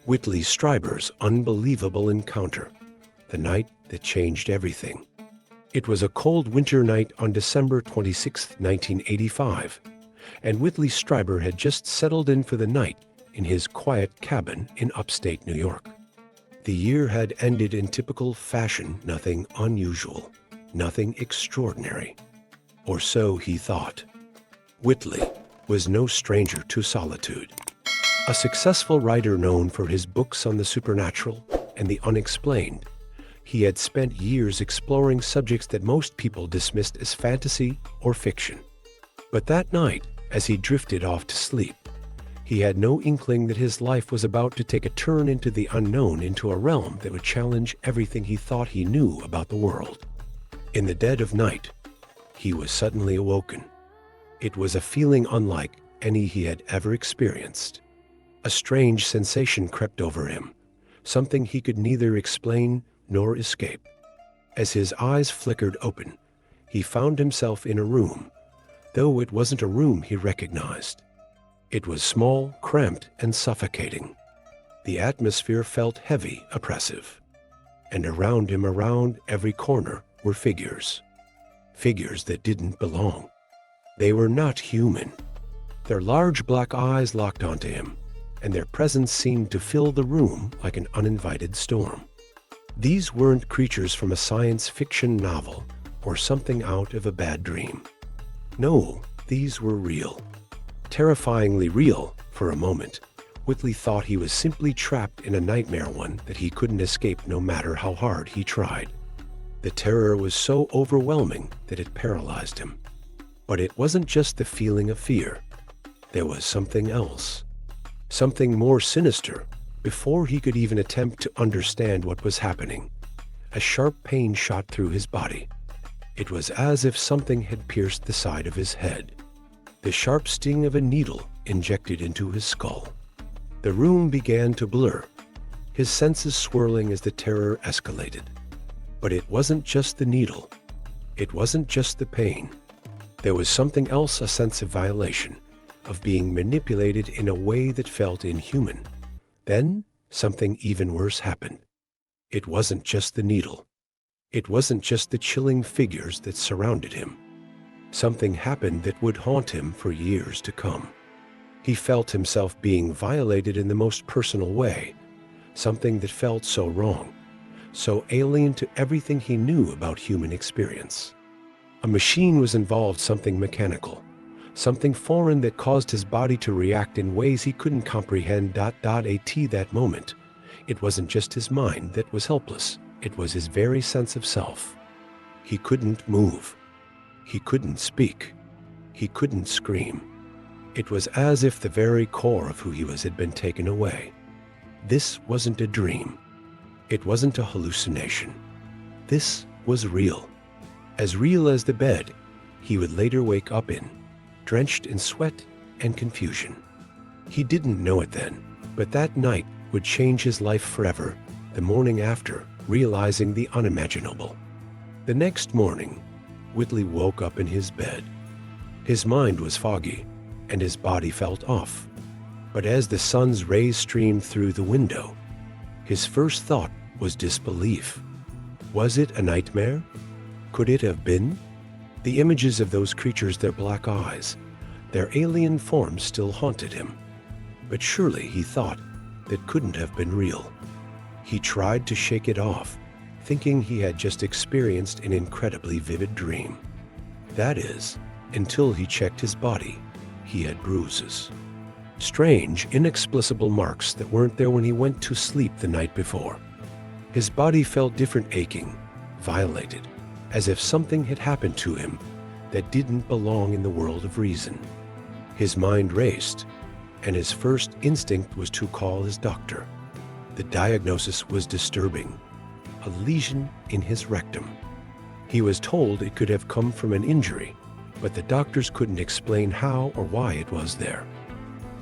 Whitley Strieber's unbelievable encounter, the night that changed everything. It was a cold winter night on December 26, 1985, and Whitley Strieber had just settled in for the night in his quiet cabin in upstate New York. The year had ended in typical fashion, nothing unusual, nothing extraordinary. Or so he thought. Whitley was no stranger to solitude. A successful writer known for his books on the supernatural and the unexplained, he had spent years exploring subjects that most people dismissed as fantasy or fiction. But that night, as he drifted off to sleep, he had no inkling that his life was about to take a turn into the unknown, into a realm that would challenge everything he thought he knew about the world. In the dead of night, he was suddenly awoken. It was a feeling unlike any he had ever experienced. A strange sensation crept over him, something he could neither explain nor escape. As his eyes flickered open, he found himself in a room, though it wasn't a room he recognized. It was small, cramped, and suffocating. The atmosphere felt heavy, oppressive. And around him, around every corner, were figures. Figures that didn't belong. They were not human. Their large black eyes locked onto him, and their presence seemed to fill the room like an uninvited storm. These weren't creatures from a science fiction novel or something out of a bad dream. No, these were real. Terrifyingly real. For a moment, Whitley thought he was simply trapped in a nightmare, one that he couldn't escape no matter how hard he tried. The terror was so overwhelming that it paralyzed him. But it wasn't just the feeling of fear. There was something else. Something more sinister. Before he could even attempt to understand what was happening, a sharp pain shot through his body. It was as if something had pierced the side of his head. The sharp sting of a needle injected into his skull. The room began to blur, his senses swirling as the terror escalated. But it wasn't just the needle. It wasn't just the pain. There was something else, a sense of violation, of being manipulated in a way that felt inhuman. Then, something even worse happened. It wasn't just the needle. It wasn't just the chilling figures that surrounded him. Something happened that would haunt him for years to come. He felt himself being violated in the most personal way, something that felt so wrong, so alien to everything he knew about human experience. A machine was involved, something mechanical, something foreign that caused his body to react in ways he couldn't comprehend. At that moment, it wasn't just his mind that was helpless, it was his very sense of self. He couldn't move. He couldn't speak. He couldn't scream. It was as if the very core of who he was had been taken away. This wasn't a dream. It wasn't a hallucination. This was real. As real as the bed he would later wake up in, drenched in sweat and confusion. He didn't know it then, but that night would change his life forever, the morning after, realizing the unimaginable. The next morning, Whitley woke up in his bed. His mind was foggy, and his body felt off. But as the sun's rays streamed through the window, his first thought was disbelief. Was it a nightmare? Could it have been? The images of those creatures, their black eyes, their alien forms still haunted him. But surely, he thought, that couldn't have been real. He tried to shake it off, thinking he had just experienced an incredibly vivid dream. That is, until he checked his body. He had bruises. Strange, inexplicable marks that weren't there when he went to sleep the night before. His body felt different, aching, violated, as if something had happened to him that didn't belong in the world of reason. His mind raced, and his first instinct was to call his doctor. The diagnosis was disturbing: a lesion in his rectum. He was told it could have come from an injury, but the doctors couldn't explain how or why it was there.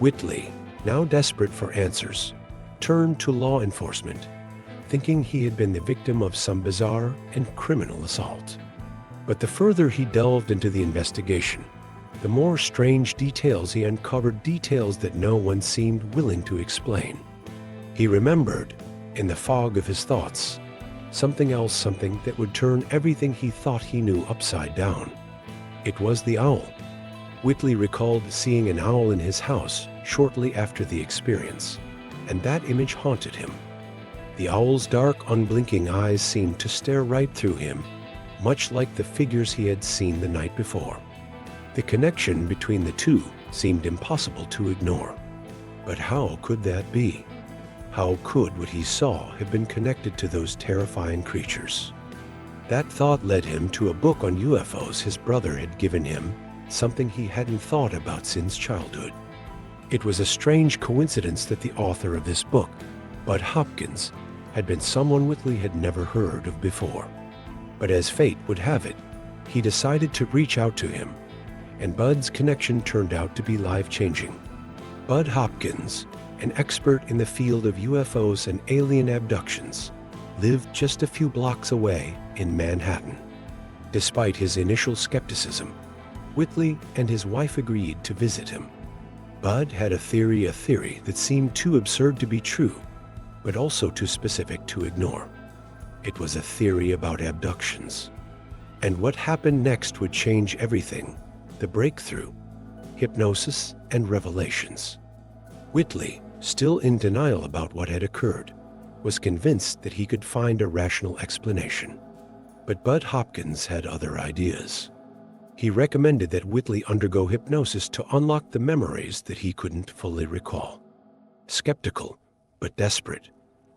Whitley, now desperate for answers, turned to law enforcement, thinking he had been the victim of some bizarre and criminal assault. But the further he delved into the investigation, the more strange details he uncovered, details that no one seemed willing to explain. He remembered, in the fog of his thoughts, something else, something that would turn everything he thought he knew upside down. It was the owl. Whitley recalled seeing an owl in his house shortly after the experience, and that image haunted him. The owl's dark, unblinking eyes seemed to stare right through him, much like the figures he had seen the night before. The connection between the two seemed impossible to ignore. But how could that be? How could what he saw have been connected to those terrifying creatures? That thought led him to a book on UFOs his brother had given him, something he hadn't thought about since childhood. It was a strange coincidence that the author of this book, Bud Hopkins, had been someone Whitley had never heard of before. But as fate would have it, he decided to reach out to him, and Bud's connection turned out to be life-changing. Bud Hopkins, an expert in the field of UFOs and alien abductions, lived just a few blocks away in Manhattan. Despite his initial skepticism, Whitley and his wife agreed to visit him. Bud had a theory that seemed too absurd to be true, but also too specific to ignore. It was a theory about abductions. And what happened next would change everything: the breakthrough, hypnosis, and revelations. Whitley, still in denial about what had occurred, was convinced that he could find a rational explanation. But Bud Hopkins had other ideas. He recommended that Whitley undergo hypnosis to unlock the memories that he couldn't fully recall. Skeptical, but desperate,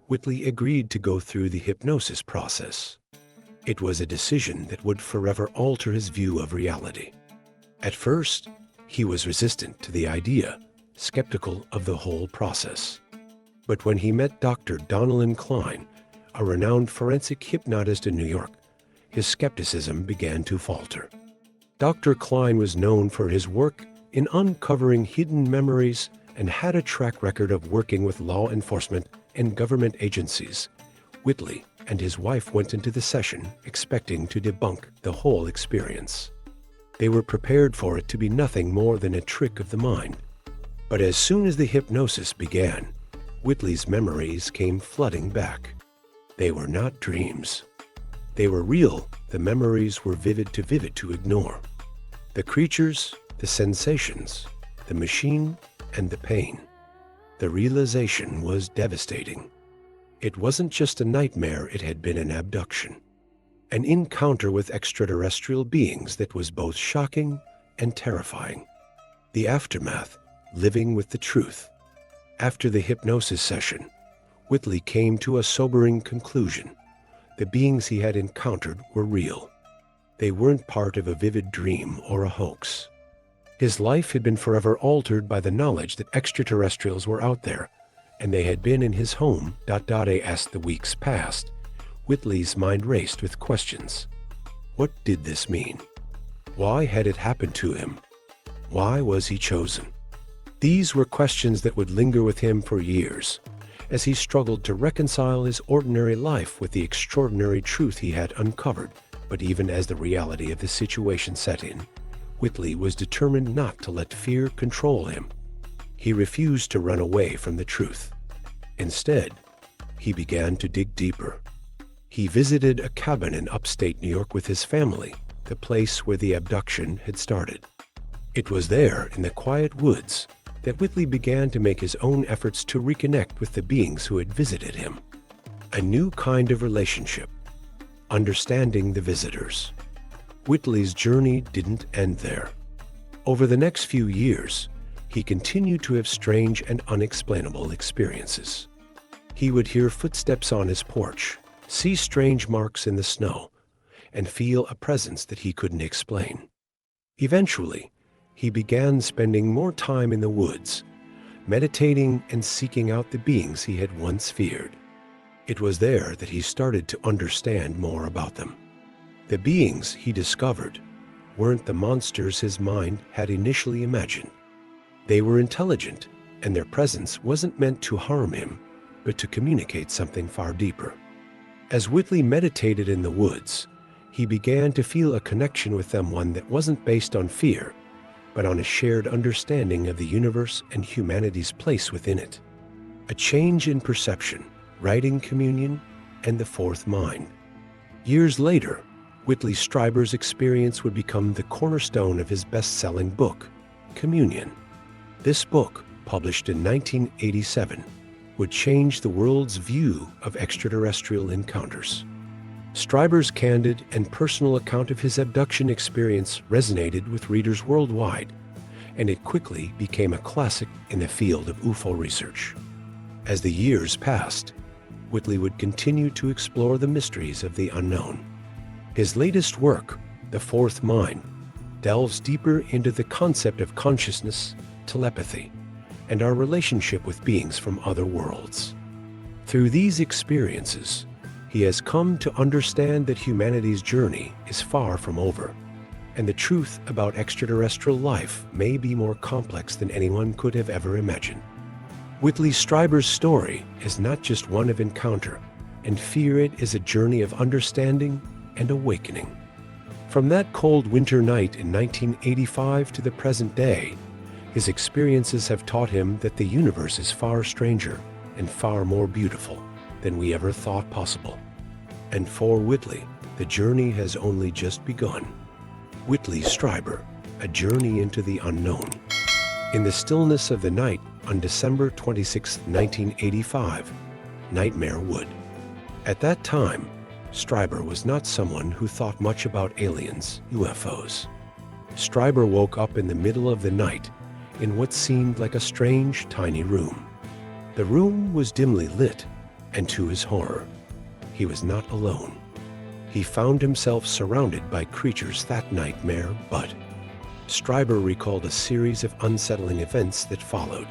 Whitley agreed to go through the hypnosis process. It was a decision that would forever alter his view of reality. At first, he was resistant to the idea, skeptical of the whole process. But when he met Dr. Donalyn Klein, a renowned forensic hypnotist in New York, his skepticism began to falter. Dr. Klein was known for his work in uncovering hidden memories and had a track record of working with law enforcement and government agencies. Whitley and his wife went into the session expecting to debunk the whole experience. They were prepared for it to be nothing more than a trick of the mind. But as soon as the hypnosis began, Whitley's memories came flooding back. They were not dreams. They were real. The memories were vivid to ignore. The creatures, the sensations, the machine, and the pain. The realization was devastating. It wasn't just a nightmare, it had been an abduction. An encounter with extraterrestrial beings that was both shocking and terrifying. The aftermath, living with the truth. After the hypnosis session, Whitley came to a sobering conclusion. The beings he had encountered were real. They weren't part of a vivid dream or a hoax. His life had been forever altered by the knowledge that extraterrestrials were out there, and they had been in his home. As the weeks passed, Whitley's mind raced with questions. What did this mean? Why had it happened to him? Why was he chosen? These were questions that would linger with him for years, as he struggled to reconcile his ordinary life with the extraordinary truth he had uncovered. But even as the reality of the situation set in, Whitley was determined not to let fear control him. He refused to run away from the truth. Instead, he began to dig deeper. He visited a cabin in upstate New York with his family, the place where the abduction had started. It was there, in the quiet woods, that Whitley began to make his own efforts to reconnect with the beings who had visited him. A new kind of relationship. Understanding the visitors. Whitley's journey didn't end there. Over the next few years, he continued to have strange and unexplainable experiences. He would hear footsteps on his porch, see strange marks in the snow, and feel a presence that he couldn't explain. Eventually, he began spending more time in the woods, meditating and seeking out the beings he had once feared. It was there that he started to understand more about them. The beings he discovered weren't the monsters his mind had initially imagined. They were intelligent, and their presence wasn't meant to harm him, but to communicate something far deeper. As Whitley meditated in the woods, he began to feel a connection with them, one that wasn't based on fear, but on a shared understanding of the universe and humanity's place within it. a change in perception, writing communion, and the fourth mind. Years later, Whitley Strieber's experience would become the cornerstone of his best-selling book, Communion. This book, published in 1987, would change the world's view of extraterrestrial encounters. Strieber's candid and personal account of his abduction experience resonated with readers worldwide, and it quickly became a classic in the field of UFO research. As the years passed, Whitley would continue to explore the mysteries of the unknown. His latest work, The Fourth Mind, delves deeper into the concept of consciousness, telepathy, and our relationship with beings from other worlds. Through these experiences, he has come to understand that humanity's journey is far from over, and the truth about extraterrestrial life may be more complex than anyone could have ever imagined. Whitley Strieber's story is not just one of encounter and fear, it is a journey of understanding and awakening. From that cold winter night in 1985 to the present day, his experiences have taught him that the universe is far stranger and far more beautiful than we ever thought possible. And for Whitley, the journey has only just begun. Whitley Strieber, A Journey into the Unknown. In the stillness of the night on December 26, 1985, Nightmare Wood. At that time, Strieber was not someone who thought much about aliens, UFOs. Strieber woke up in the middle of the night in what seemed like a strange, tiny room. The room was dimly lit, and to his horror, he was not alone. He found himself surrounded by creatures that nightmare, but Strieber recalled a series of unsettling events that followed.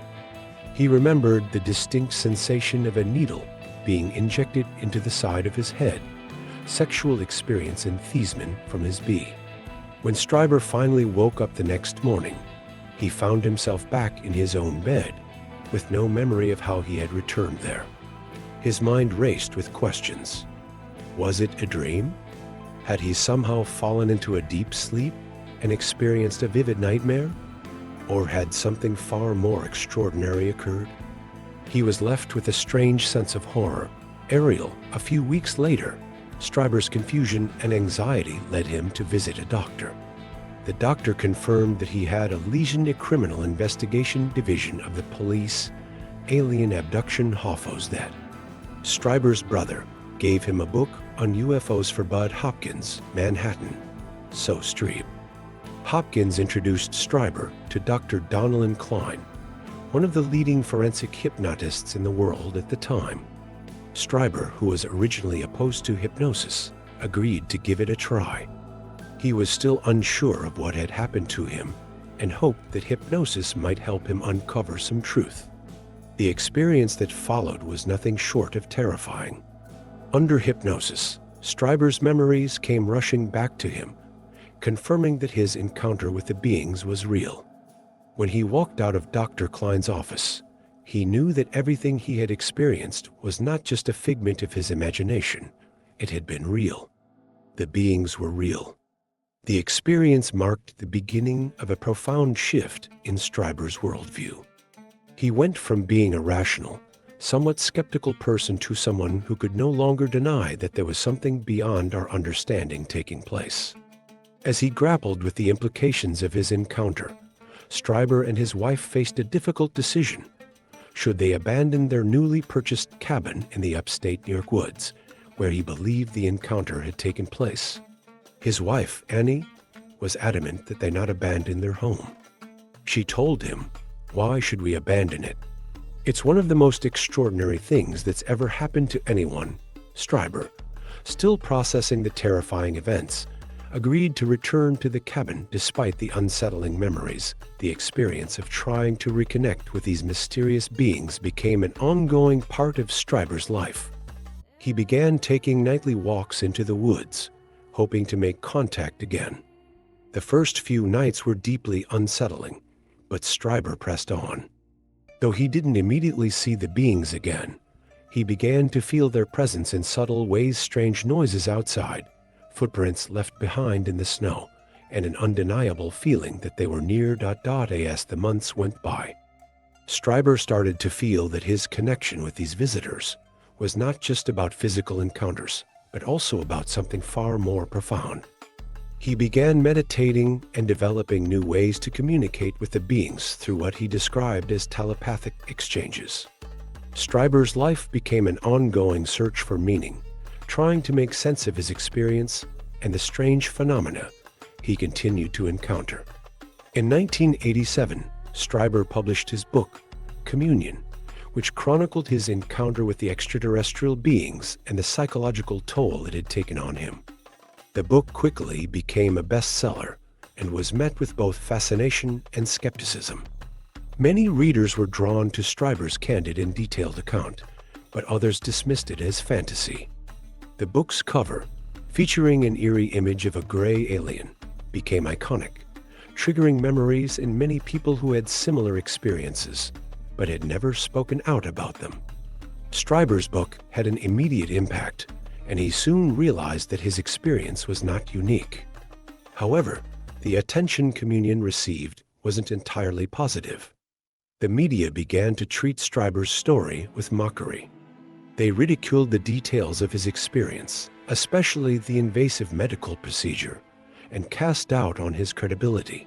He remembered the distinct sensation of a needle being injected into the side of his head, sexual experience in Theisman from his bee. When Strieber finally woke up the next morning, he found himself back in his own bed, with no memory of how he had returned there. His mind raced with questions. Was it a dream? Had he somehow fallen into a deep sleep and experienced a vivid nightmare? Or had something far more extraordinary occurred? He was left with a strange sense of horror. A few weeks later, Strieber's confusion and anxiety led him to visit a doctor. The doctor confirmed that he had a lesion in Criminal Investigation Division of the police, alien abduction HOFOs that. Strieber's brother gave him a book on UFOs for Bud Hopkins, Manhattan. So Strieber. Hopkins introduced Strieber to Dr. Donalyn Klein, one of the leading forensic hypnotists in the world at the time. Strieber, who was originally opposed to hypnosis, agreed to give it a try. He was still unsure of what had happened to him and hoped that hypnosis might help him uncover some truth. The experience that followed was nothing short of terrifying. Under hypnosis, Strieber's memories came rushing back to him, confirming that his encounter with the beings was real. When he walked out of Dr. Klein's office, he knew that everything he had experienced was not just a figment of his imagination. It had been real. The beings were real. The experience marked the beginning of a profound shift in Strieber's worldview. He went from being a rational, somewhat skeptical person to someone who could no longer deny that there was something beyond our understanding taking place. As he grappled with the implications of his encounter, Strieber and his wife faced a difficult decision. Should they abandon their newly purchased cabin in the upstate New York woods, where he believed the encounter had taken place? His wife, Annie, was adamant that they not abandon their home. She told him, "Why should we abandon it? It's one of the most extraordinary things that's ever happened to anyone." Strieber, still processing the terrifying events, agreed to return to the cabin despite the unsettling memories. The experience of trying to reconnect with these mysterious beings became an ongoing part of Strieber's life. He began taking nightly walks into the woods, hoping to make contact again. The first few nights were deeply unsettling, but Strieber pressed on. Though he didn't immediately see the beings again, he began to feel their presence in subtle ways, strange noises outside, footprints left behind in the snow, and an undeniable feeling that they were near. As the months went by, Strieber started to feel that his connection with these visitors was not just about physical encounters, but also about something far more profound. He began meditating and developing new ways to communicate with the beings through what he described as telepathic exchanges. Strieber's life became an ongoing search for meaning, trying to make sense of his experience and the strange phenomena he continued to encounter. In 1987, Strieber published his book, Communion, which chronicled his encounter with the extraterrestrial beings and the psychological toll it had taken on him. The book quickly became a bestseller and was met with both fascination and skepticism. Many readers were drawn to Strieber's candid and detailed account, but others dismissed it as fantasy. The book's cover, featuring an eerie image of a gray alien, became iconic, triggering memories in many people who had similar experiences, but had never spoken out about them. Strieber's book had an immediate impact, and he soon realized that his experience was not unique. However, the attention Communion received wasn't entirely positive. The media began to treat Strieber's story with mockery. They ridiculed the details of his experience, especially the invasive medical procedure, and cast doubt on his credibility.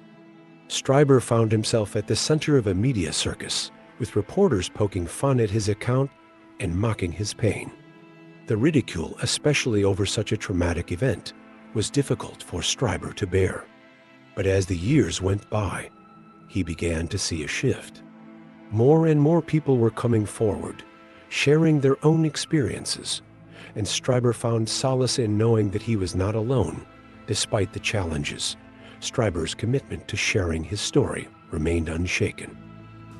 Strieber found himself at the center of a media circus, with reporters poking fun at his account and mocking his pain. The ridicule, especially over such a traumatic event, was difficult for Strieber to bear. But as the years went by, he began to see a shift. More and more people were coming forward, sharing their own experiences, and Strieber found solace in knowing that he was not alone. Despite the challenges, Strieber's commitment to sharing his story remained unshaken.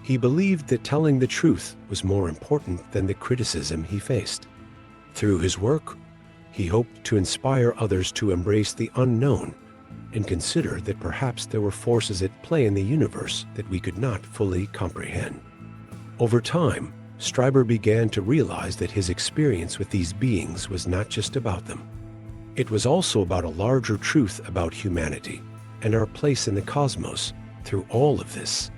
He believed that telling the truth was more important than the criticism he faced. Through his work, he hoped to inspire others to embrace the unknown and consider that perhaps there were forces at play in the universe that we could not fully comprehend. Over time, Strieber began to realize that his experience with these beings was not just about them. It was also about a larger truth about humanity and our place in the cosmos. Through all of this,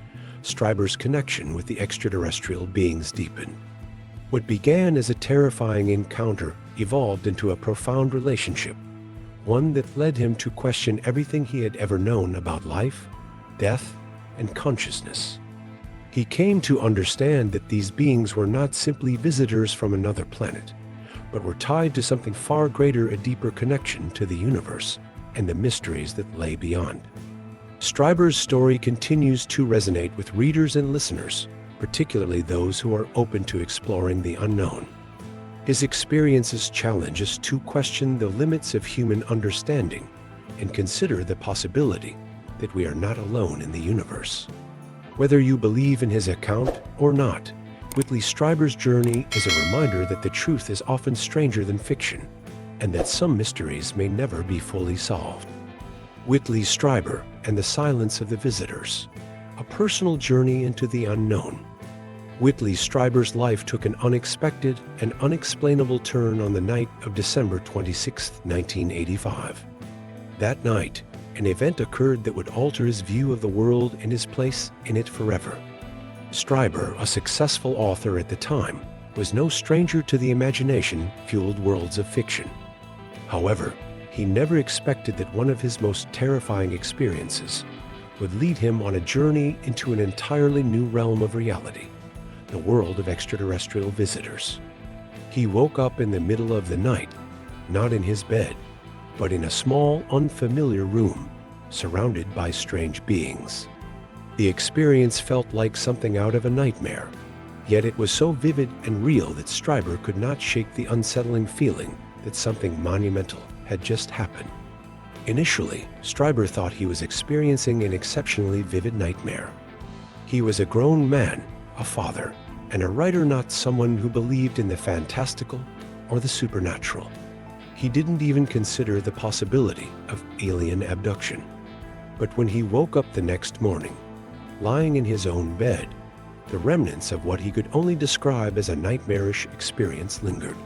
Strieber's connection with the extraterrestrial beings deepened. What began as a terrifying encounter evolved into a profound relationship, one that led him to question everything he had ever known about life, death, and consciousness. He came to understand that these beings were not simply visitors from another planet, but were tied to something far greater, a deeper connection to the universe and the mysteries that lay beyond. Strieber's story continues to resonate with readers and listeners, particularly those who are open to exploring the unknown. His experiences challenge us to question the limits of human understanding and consider the possibility that we are not alone in the universe. Whether you believe in his account or not, Whitley Strieber's journey is a reminder that the truth is often stranger than fiction, and that some mysteries may never be fully solved. Whitley Strieber and the Silence of the Visitors, a personal journey into the unknown. Whitley Strieber's life took an unexpected and unexplainable turn on the night of December 26, 1985. That night, an event occurred that would alter his view of the world and his place in it forever. Strieber, a successful author at the time, was no stranger to the imagination-fueled worlds of fiction. However, he never expected that one of his most terrifying experiences would lead him on a journey into an entirely new realm of reality, the world of extraterrestrial visitors. He woke up in the middle of the night, not in his bed, but in a small, unfamiliar room, surrounded by strange beings. The experience felt like something out of a nightmare, yet it was so vivid and real that Strieber could not shake the unsettling feeling that something monumental had just happened. Initially, Strieber thought he was experiencing an exceptionally vivid nightmare. He was a grown man, a father, and a writer, not someone who believed in the fantastical or the supernatural. He didn't even consider the possibility of alien abduction. But when he woke up the next morning, lying in his own bed, the remnants of what he could only describe as a nightmarish experience lingered.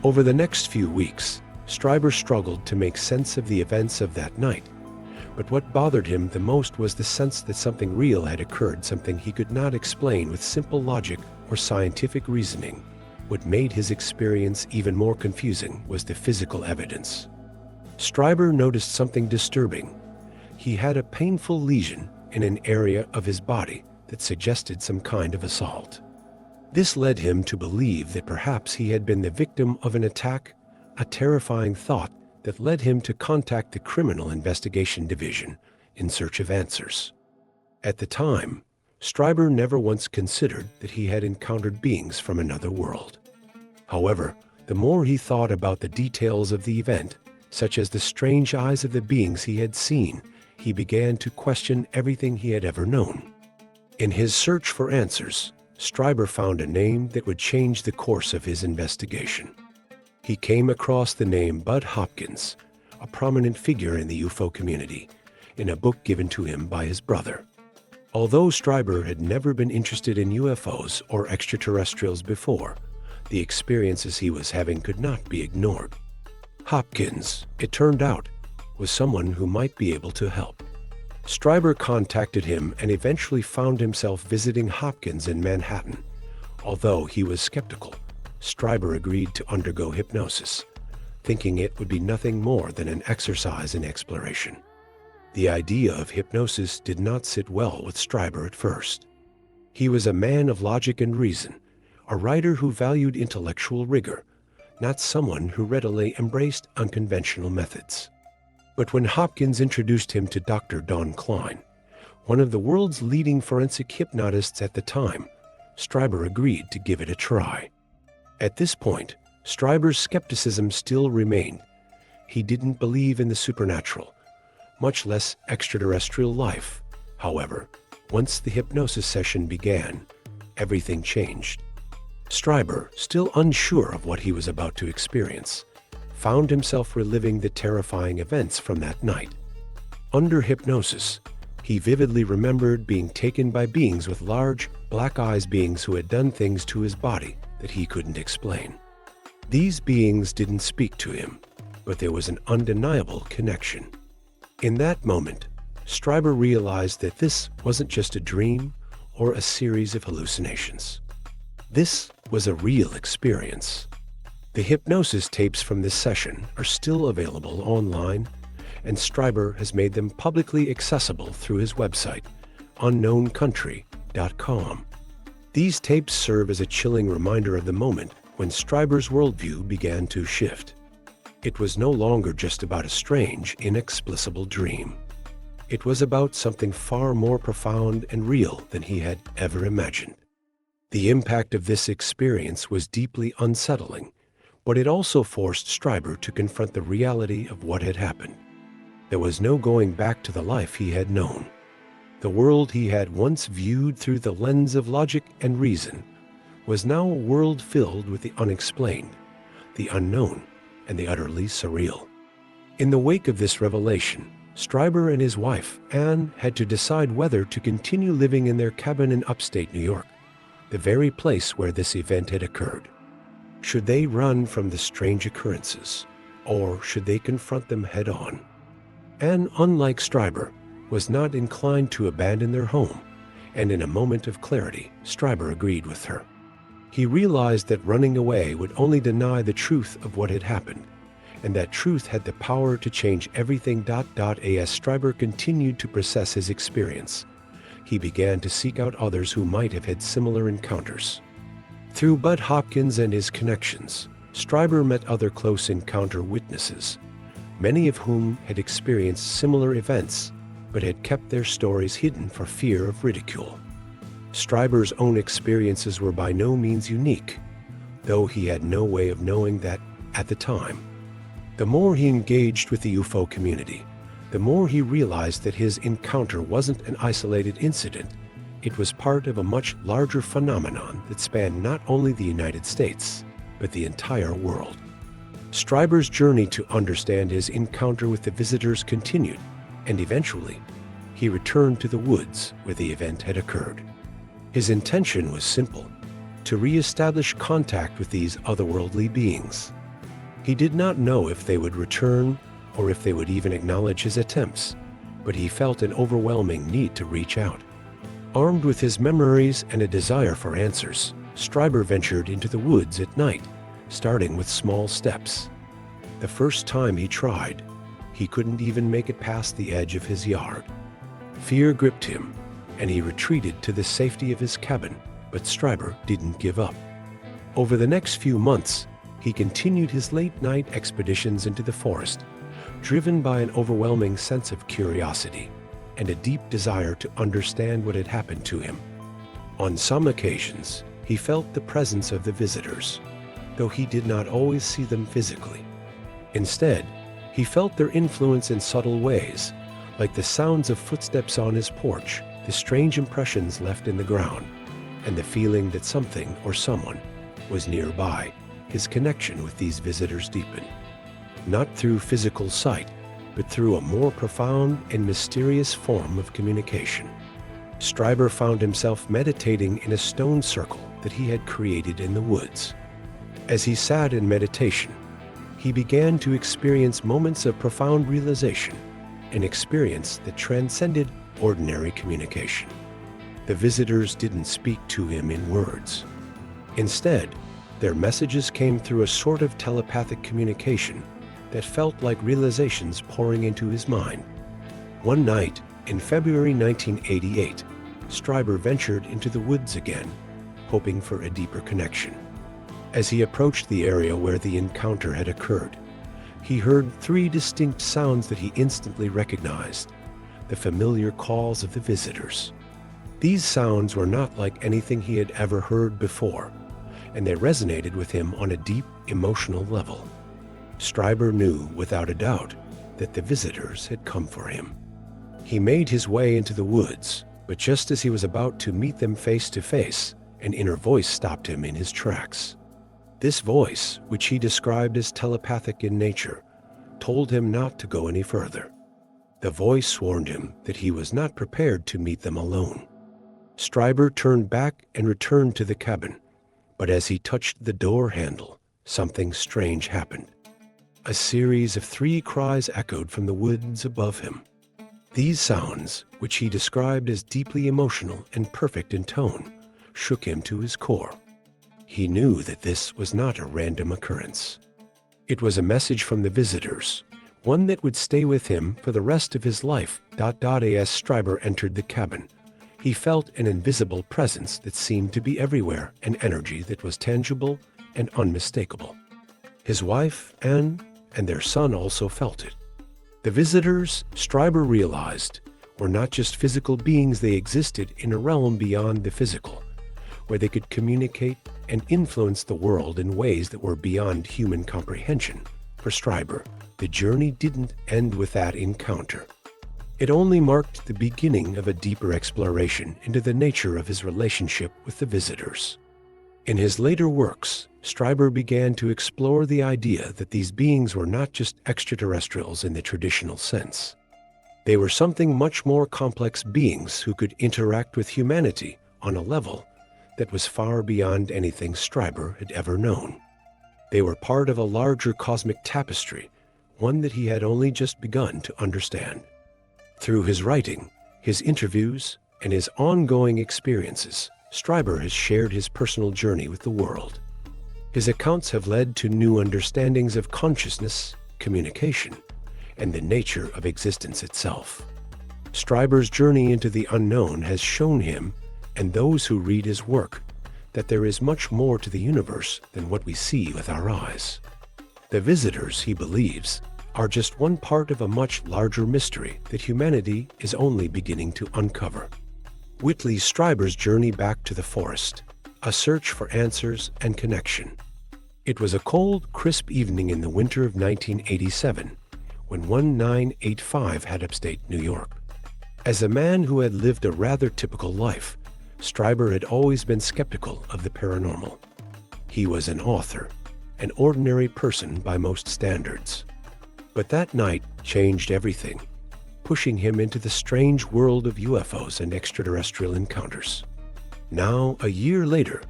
Over the next few weeks, Strieber struggled to make sense of the events of that night, But what bothered him the most was the sense that something real had occurred, something he could not explain with simple logic or scientific reasoning. What made his experience even more confusing was the physical evidence. Strieber noticed something disturbing. He had a painful lesion in an area of his body that suggested some kind of assault. This led him to believe that perhaps he had been the victim of an attack, a terrifying thought that led him to contact the Criminal Investigation Division in search of answers. At the time, Strieber never once considered that he had encountered beings from another world. However, the more he thought about the details of the event, such as the strange eyes of the beings he had seen, he began to question everything he had ever known. In his search for answers, Strieber found a name that would change the course of his investigation. He came across the name Bud Hopkins, a prominent figure in the UFO community, in a book given to him by his brother. Although Strieber had never been interested in UFOs or extraterrestrials before, the experiences he was having could not be ignored. Hopkins, it turned out, was someone who might be able to help. Strieber contacted him and eventually found himself visiting Hopkins in Manhattan. Although he was skeptical, Strieber agreed to undergo hypnosis, thinking it would be nothing more than an exercise in exploration. The idea of hypnosis did not sit well with Strieber at first. He was a man of logic and reason, a writer who valued intellectual rigor, not someone who readily embraced unconventional methods. But when Hopkins introduced him to Dr. Don Klein, one of the world's leading forensic hypnotists at the time, Strieber agreed to give it a try. At this point, Strieber's skepticism still remained. He didn't believe in the supernatural, much less extraterrestrial life. However, once the hypnosis session began, everything changed. Strieber, still unsure of what he was about to experience, found himself reliving the terrifying events from that night. Under hypnosis, he vividly remembered being taken by beings with large, black eyes, beings who had done things to his body that he couldn't explain. These beings didn't speak to him, but there was an undeniable connection. In that moment, Strieber realized that this wasn't just a dream or a series of hallucinations. This was a real experience. The hypnosis tapes from this session are still available online, and Strieber has made them publicly accessible through his website, unknowncountry.com. These tapes serve as a chilling reminder of the moment when Strieber's worldview began to shift. It was no longer just about a strange, inexplicable dream. It was about something far more profound and real than he had ever imagined. The impact of this experience was deeply unsettling, but it also forced Strieber to confront the reality of what had happened. There was no going back to the life he had known. The world he had once viewed through the lens of logic and reason was now a world filled with the unexplained, the unknown, and the utterly surreal. In the wake of this revelation, Strieber and his wife, Anne, had to decide whether to continue living in their cabin in upstate New York, the very place where this event had occurred. Should they run from the strange occurrences, or should they confront them head-on? Anne, unlike Strieber, was not inclined to abandon their home, and in a moment of clarity, Strieber agreed with her. He realized that running away would only deny the truth of what had happened, and that truth had the power to change everything. As Strieber continued to process his experience, he began to seek out others who might have had similar encounters. Through Bud Hopkins and his connections, Strieber met other close encounter witnesses, many of whom had experienced similar events but had kept their stories hidden for fear of ridicule. Strieber's own experiences were by no means unique, though he had no way of knowing that at the time. The more he engaged with the UFO community, the more he realized that his encounter wasn't an isolated incident. It was part of a much larger phenomenon that spanned not only the United States, but the entire world. Strieber's journey to understand his encounter with the visitors continued, and eventually, he returned to the woods where the event had occurred. His intention was simple: to re-establish contact with these otherworldly beings. He did not know if they would return or if they would even acknowledge his attempts, but he felt an overwhelming need to reach out. Armed with his memories and a desire for answers, Strieber ventured into the woods at night, starting with small steps. The first time he tried, he couldn't even make it past the edge of his yard. Fear gripped him, and he retreated to the safety of his cabin, but Strieber didn't give up. Over the next few months, he continued his late-night expeditions into the forest, driven by an overwhelming sense of curiosity and a deep desire to understand what had happened to him. On some occasions, he felt the presence of the visitors, though he did not always see them physically. Instead, he felt their influence in subtle ways, like the sounds of footsteps on his porch, the strange impressions left in the ground, and the feeling that something or someone was nearby. His connection with these visitors deepened, not through physical sight, but through a more profound and mysterious form of communication. Strieber found himself meditating in a stone circle that he had created in the woods. As he sat in meditation, he began to experience moments of profound realization, an experience that transcended ordinary communication. The visitors didn't speak to him in words. Instead, their messages came through a sort of telepathic communication that felt like realizations pouring into his mind. One night, in February 1988, Strieber ventured into the woods again, hoping for a deeper connection. As he approached the area where the encounter had occurred, he heard three distinct sounds that he instantly recognized, the familiar calls of the visitors. These sounds were not like anything he had ever heard before, and they resonated with him on a deep emotional level. Strieber knew without a doubt that the visitors had come for him. He made his way into the woods, but just as he was about to meet them face to face, an inner voice stopped him in his tracks. This voice, which he described as telepathic in nature, told him not to go any further. The voice warned him that he was not prepared to meet them alone. Strieber turned back and returned to the cabin, but as he touched the door handle, something strange happened. A series of three cries echoed from the woods above him. These sounds, which he described as deeply emotional and perfect in tone, shook him to his core. He knew that this was not a random occurrence. It was a message from the visitors, one that would stay with him for the rest of his life. As Strieber entered the cabin, he felt an invisible presence that seemed to be everywhere, an energy that was tangible and unmistakable. His wife, Anne, and their son also felt it. The visitors, Strieber realized, were not just physical beings. They existed in a realm beyond the physical, where they could communicate and influence the world in ways that were beyond human comprehension. For Strieber, the journey didn't end with that encounter. It only marked the beginning of a deeper exploration into the nature of his relationship with the visitors. In his later works, Strieber began to explore the idea that these beings were not just extraterrestrials in the traditional sense. They were something much more complex, beings who could interact with humanity on a level that was far beyond anything Strieber had ever known. They were part of a larger cosmic tapestry, one that he had only just begun to understand. Through his writing, his interviews, and his ongoing experiences, Strieber has shared his personal journey with the world. His accounts have led to new understandings of consciousness, communication, and the nature of existence itself. Strieber's journey into the unknown has shown him, and those who read his work, that there is much more to the universe than what we see with our eyes. The visitors, he believes, are just one part of a much larger mystery that humanity is only beginning to uncover. Whitley Strieber's journey back to the forest, a search for answers and connection. It was a cold, crisp evening in the winter of 1987, when 1985 had upstate New York. As a man who had lived a rather typical life, Strieber had always been skeptical of the paranormal. He was an author, an ordinary person by most standards. But that night changed everything, pushing him into the strange world of UFOs and extraterrestrial encounters. Now, a year later,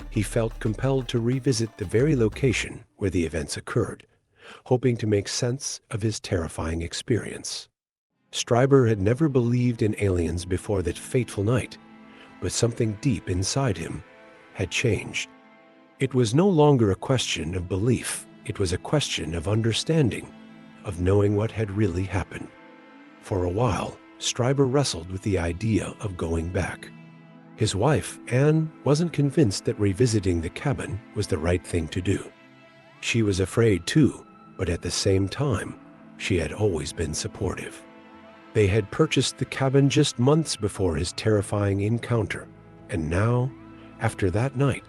he felt compelled to revisit the very location where the events occurred, hoping to make sense of his terrifying experience. Strieber had never believed in aliens before that fateful night, but something deep inside him had changed. It was no longer a question of belief, it was a question of understanding, of knowing what had really happened. For a while, Strieber wrestled with the idea of going back. His wife, Anne, wasn't convinced that revisiting the cabin was the right thing to do. She was afraid too, but at the same time, she had always been supportive. They had purchased the cabin just months before his terrifying encounter, and now, after that night,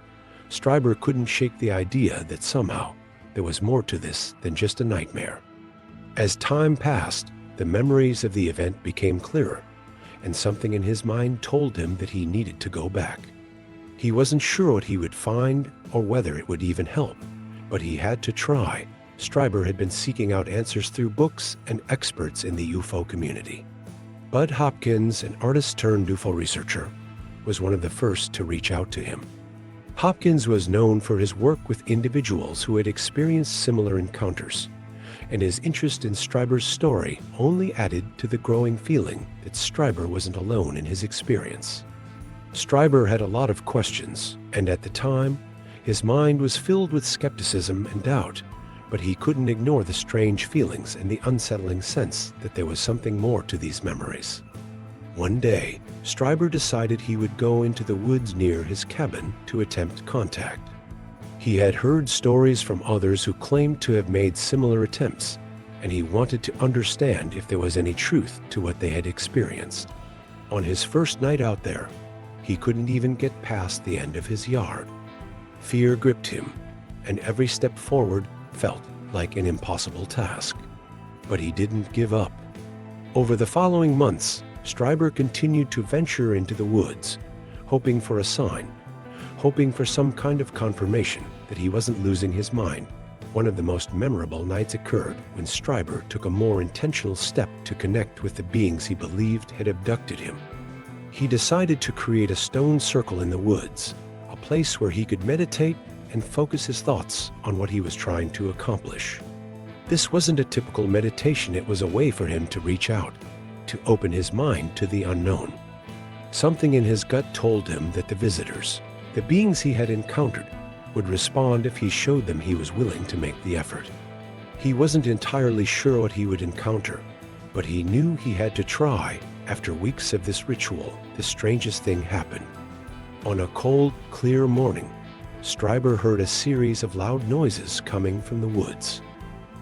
Strieber couldn't shake the idea that somehow there was more to this than just a nightmare. As time passed, the memories of the event became clearer, and something in his mind told him that he needed to go back. He wasn't sure what he would find or whether it would even help, but he had to try. Strieber had been seeking out answers through books and experts in the UFO community. Bud Hopkins, an artist-turned-UFO researcher, was one of the first to reach out to him. Hopkins was known for his work with individuals who had experienced similar encounters, and his interest in Strieber's story only added to the growing feeling that Strieber wasn't alone in his experience. Strieber had a lot of questions, and at the time, his mind was filled with skepticism and doubt, but he couldn't ignore the strange feelings and the unsettling sense that there was something more to these memories. One day, Strieber decided he would go into the woods near his cabin to attempt contact. He had heard stories from others who claimed to have made similar attempts, and he wanted to understand if there was any truth to what they had experienced. On his first night out there, he couldn't even get past the end of his yard. Fear gripped him, and every step forward felt like an impossible task. But he didn't give up. Over the following months, Strieber continued to venture into the woods, hoping for a sign, hoping for some kind of confirmation that he wasn't losing his mind. One of the most memorable nights occurred when Strieber took a more intentional step to connect with the beings he believed had abducted him. He decided to create a stone circle in the woods, a place where he could meditate and focus his thoughts on what he was trying to accomplish. This wasn't a typical meditation, it was a way for him to reach out, to open his mind to the unknown. Something in his gut told him that the visitors, the beings he had encountered, would respond if he showed them he was willing to make the effort. He wasn't entirely sure what he would encounter, but he knew he had to try. After weeks of this ritual, the strangest thing happened. On a cold, clear morning, Strieber heard a series of loud noises coming from the woods.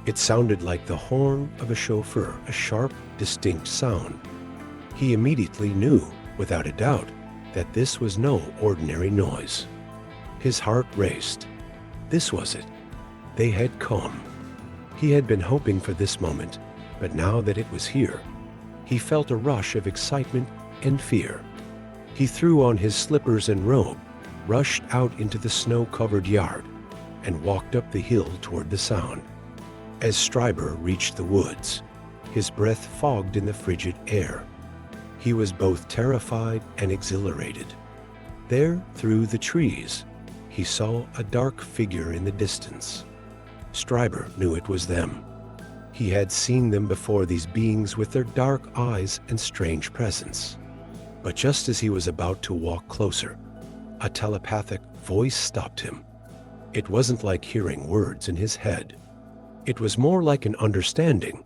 It sounded like the horn of a chauffeur, a sharp, distinct sound. He immediately knew, without a doubt, that this was no ordinary noise. His heart raced. This was it. They had come. He had been hoping for this moment, but now that it was here, he felt a rush of excitement and fear. He threw on his slippers and robe, rushed out into the snow-covered yard, and walked up the hill toward the sound. As Strieber reached the woods, his breath fogged in the frigid air. He was both terrified and exhilarated. There, through the trees, he saw a dark figure in the distance. Strieber knew it was them. He had seen them before, these beings with their dark eyes and strange presence. But just as he was about to walk closer, a telepathic voice stopped him. It wasn't like hearing words in his head. It was more like an understanding,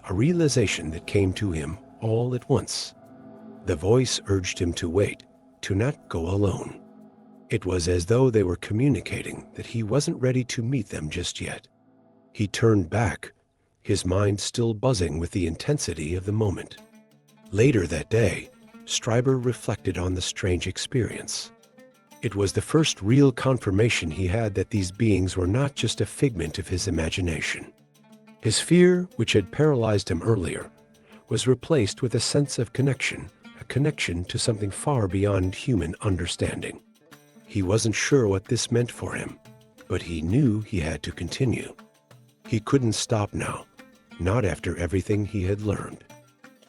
a realization that came to him all at once. The voice urged him to wait, to not go alone. It was as though they were communicating that he wasn't ready to meet them just yet. He turned back, his mind still buzzing with the intensity of the moment. Later that day, Strieber reflected on the strange experience. It was the first real confirmation he had that these beings were not just a figment of his imagination. His fear, which had paralyzed him earlier, was replaced with a sense of connection, a connection to something far beyond human understanding. He wasn't sure what this meant for him, but he knew he had to continue. He couldn't stop now, not after everything he had learned.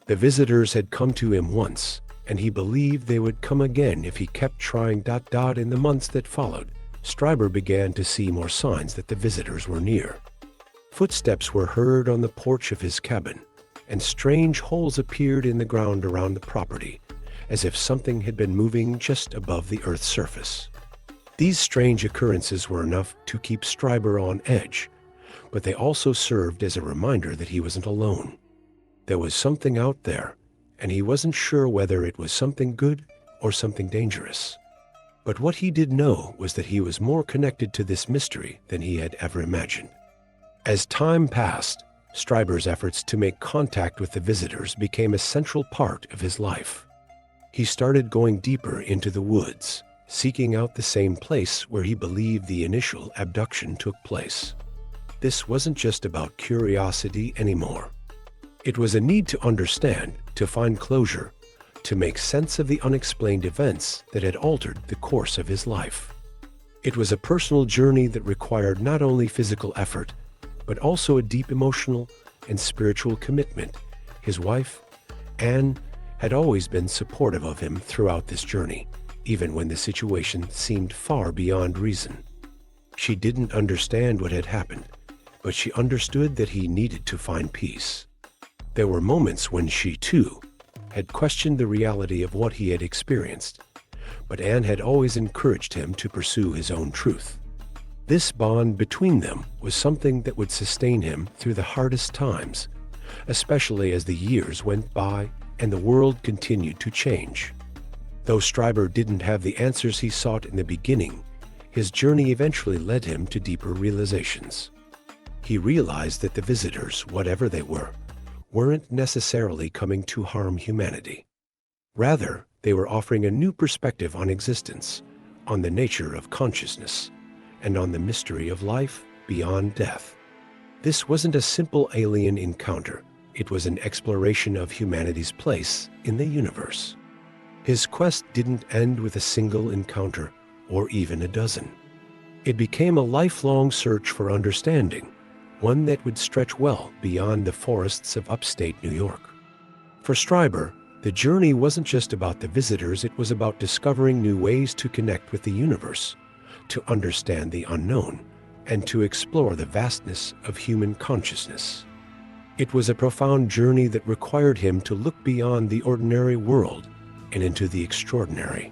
The visitors had come to him once, and he believed they would come again if he kept trying. In the months that followed, Strieber began to see more signs that the visitors were near. Footsteps were heard on the porch of his cabin, and strange holes appeared in the ground around the property, as if something had been moving just above the Earth's surface. These strange occurrences were enough to keep Strieber on edge, but they also served as a reminder that he wasn't alone. There was something out there, and he wasn't sure whether it was something good or something dangerous. But what he did know was that he was more connected to this mystery than he had ever imagined. As time passed, Strieber's efforts to make contact with the visitors became a central part of his life. He started going deeper into the woods, seeking out the same place where he believed the initial abduction took place. This wasn't just about curiosity anymore. It was a need to understand, to find closure, to make sense of the unexplained events that had altered the course of his life. It was a personal journey that required not only physical effort, but also a deep emotional and spiritual commitment. His wife, Anne, had always been supportive of him throughout this journey, even when the situation seemed far beyond reason. She didn't understand what had happened, but she understood that he needed to find peace. There were moments when she, too, had questioned the reality of what he had experienced, but Anne had always encouraged him to pursue his own truth. This bond between them was something that would sustain him through the hardest times, especially as the years went by and the world continued to change. Though Strieber didn't have the answers he sought in the beginning, his journey eventually led him to deeper realizations. He realized that the visitors, whatever they were, weren't necessarily coming to harm humanity. Rather, they were offering a new perspective on existence, on the nature of consciousness, and on the mystery of life beyond death. This wasn't a simple alien encounter. It was an exploration of humanity's place in the universe. His quest didn't end with a single encounter, or even a dozen. It became a lifelong search for understanding, one that would stretch well beyond the forests of upstate New York. For Strieber, the journey wasn't just about the visitors, it was about discovering new ways to connect with the universe, to understand the unknown, and to explore the vastness of human consciousness. It was a profound journey that required him to look beyond the ordinary world and into the extraordinary.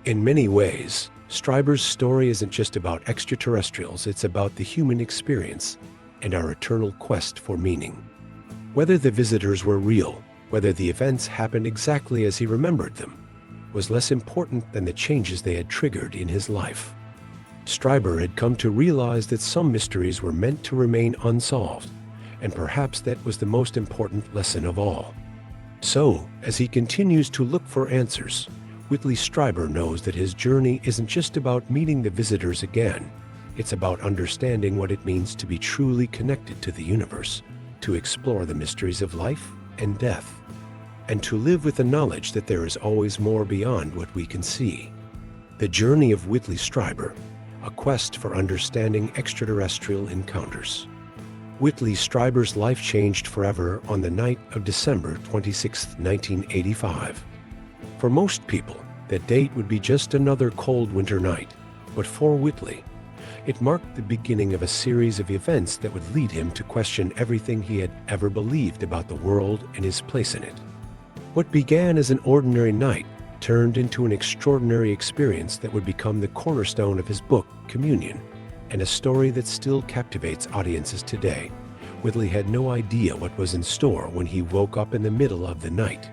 In many ways, Strieber's story isn't just about extraterrestrials, it's about the human experience and our eternal quest for meaning. Whether the visitors were real, whether the events happened exactly as he remembered them, was less important than the changes they had triggered in his life. Strieber had come to realize that some mysteries were meant to remain unsolved, and perhaps that was the most important lesson of all. So, as he continues to look for answers, Whitley Strieber knows that his journey isn't just about meeting the visitors again. It's about understanding what it means to be truly connected to the universe, to explore the mysteries of life and death, and to live with the knowledge that there is always more beyond what we can see. The journey of Whitley Strieber, a quest for understanding extraterrestrial encounters. Whitley Strieber's life changed forever on the night of December 26, 1985. For most people, that date would be just another cold winter night, but for Whitley, it marked the beginning of a series of events that would lead him to question everything he had ever believed about the world and his place in it. What began as an ordinary night turned into an extraordinary experience that would become the cornerstone of his book, Communion, and a story that still captivates audiences today. Whitley had no idea what was in store when he woke up in the middle of the night.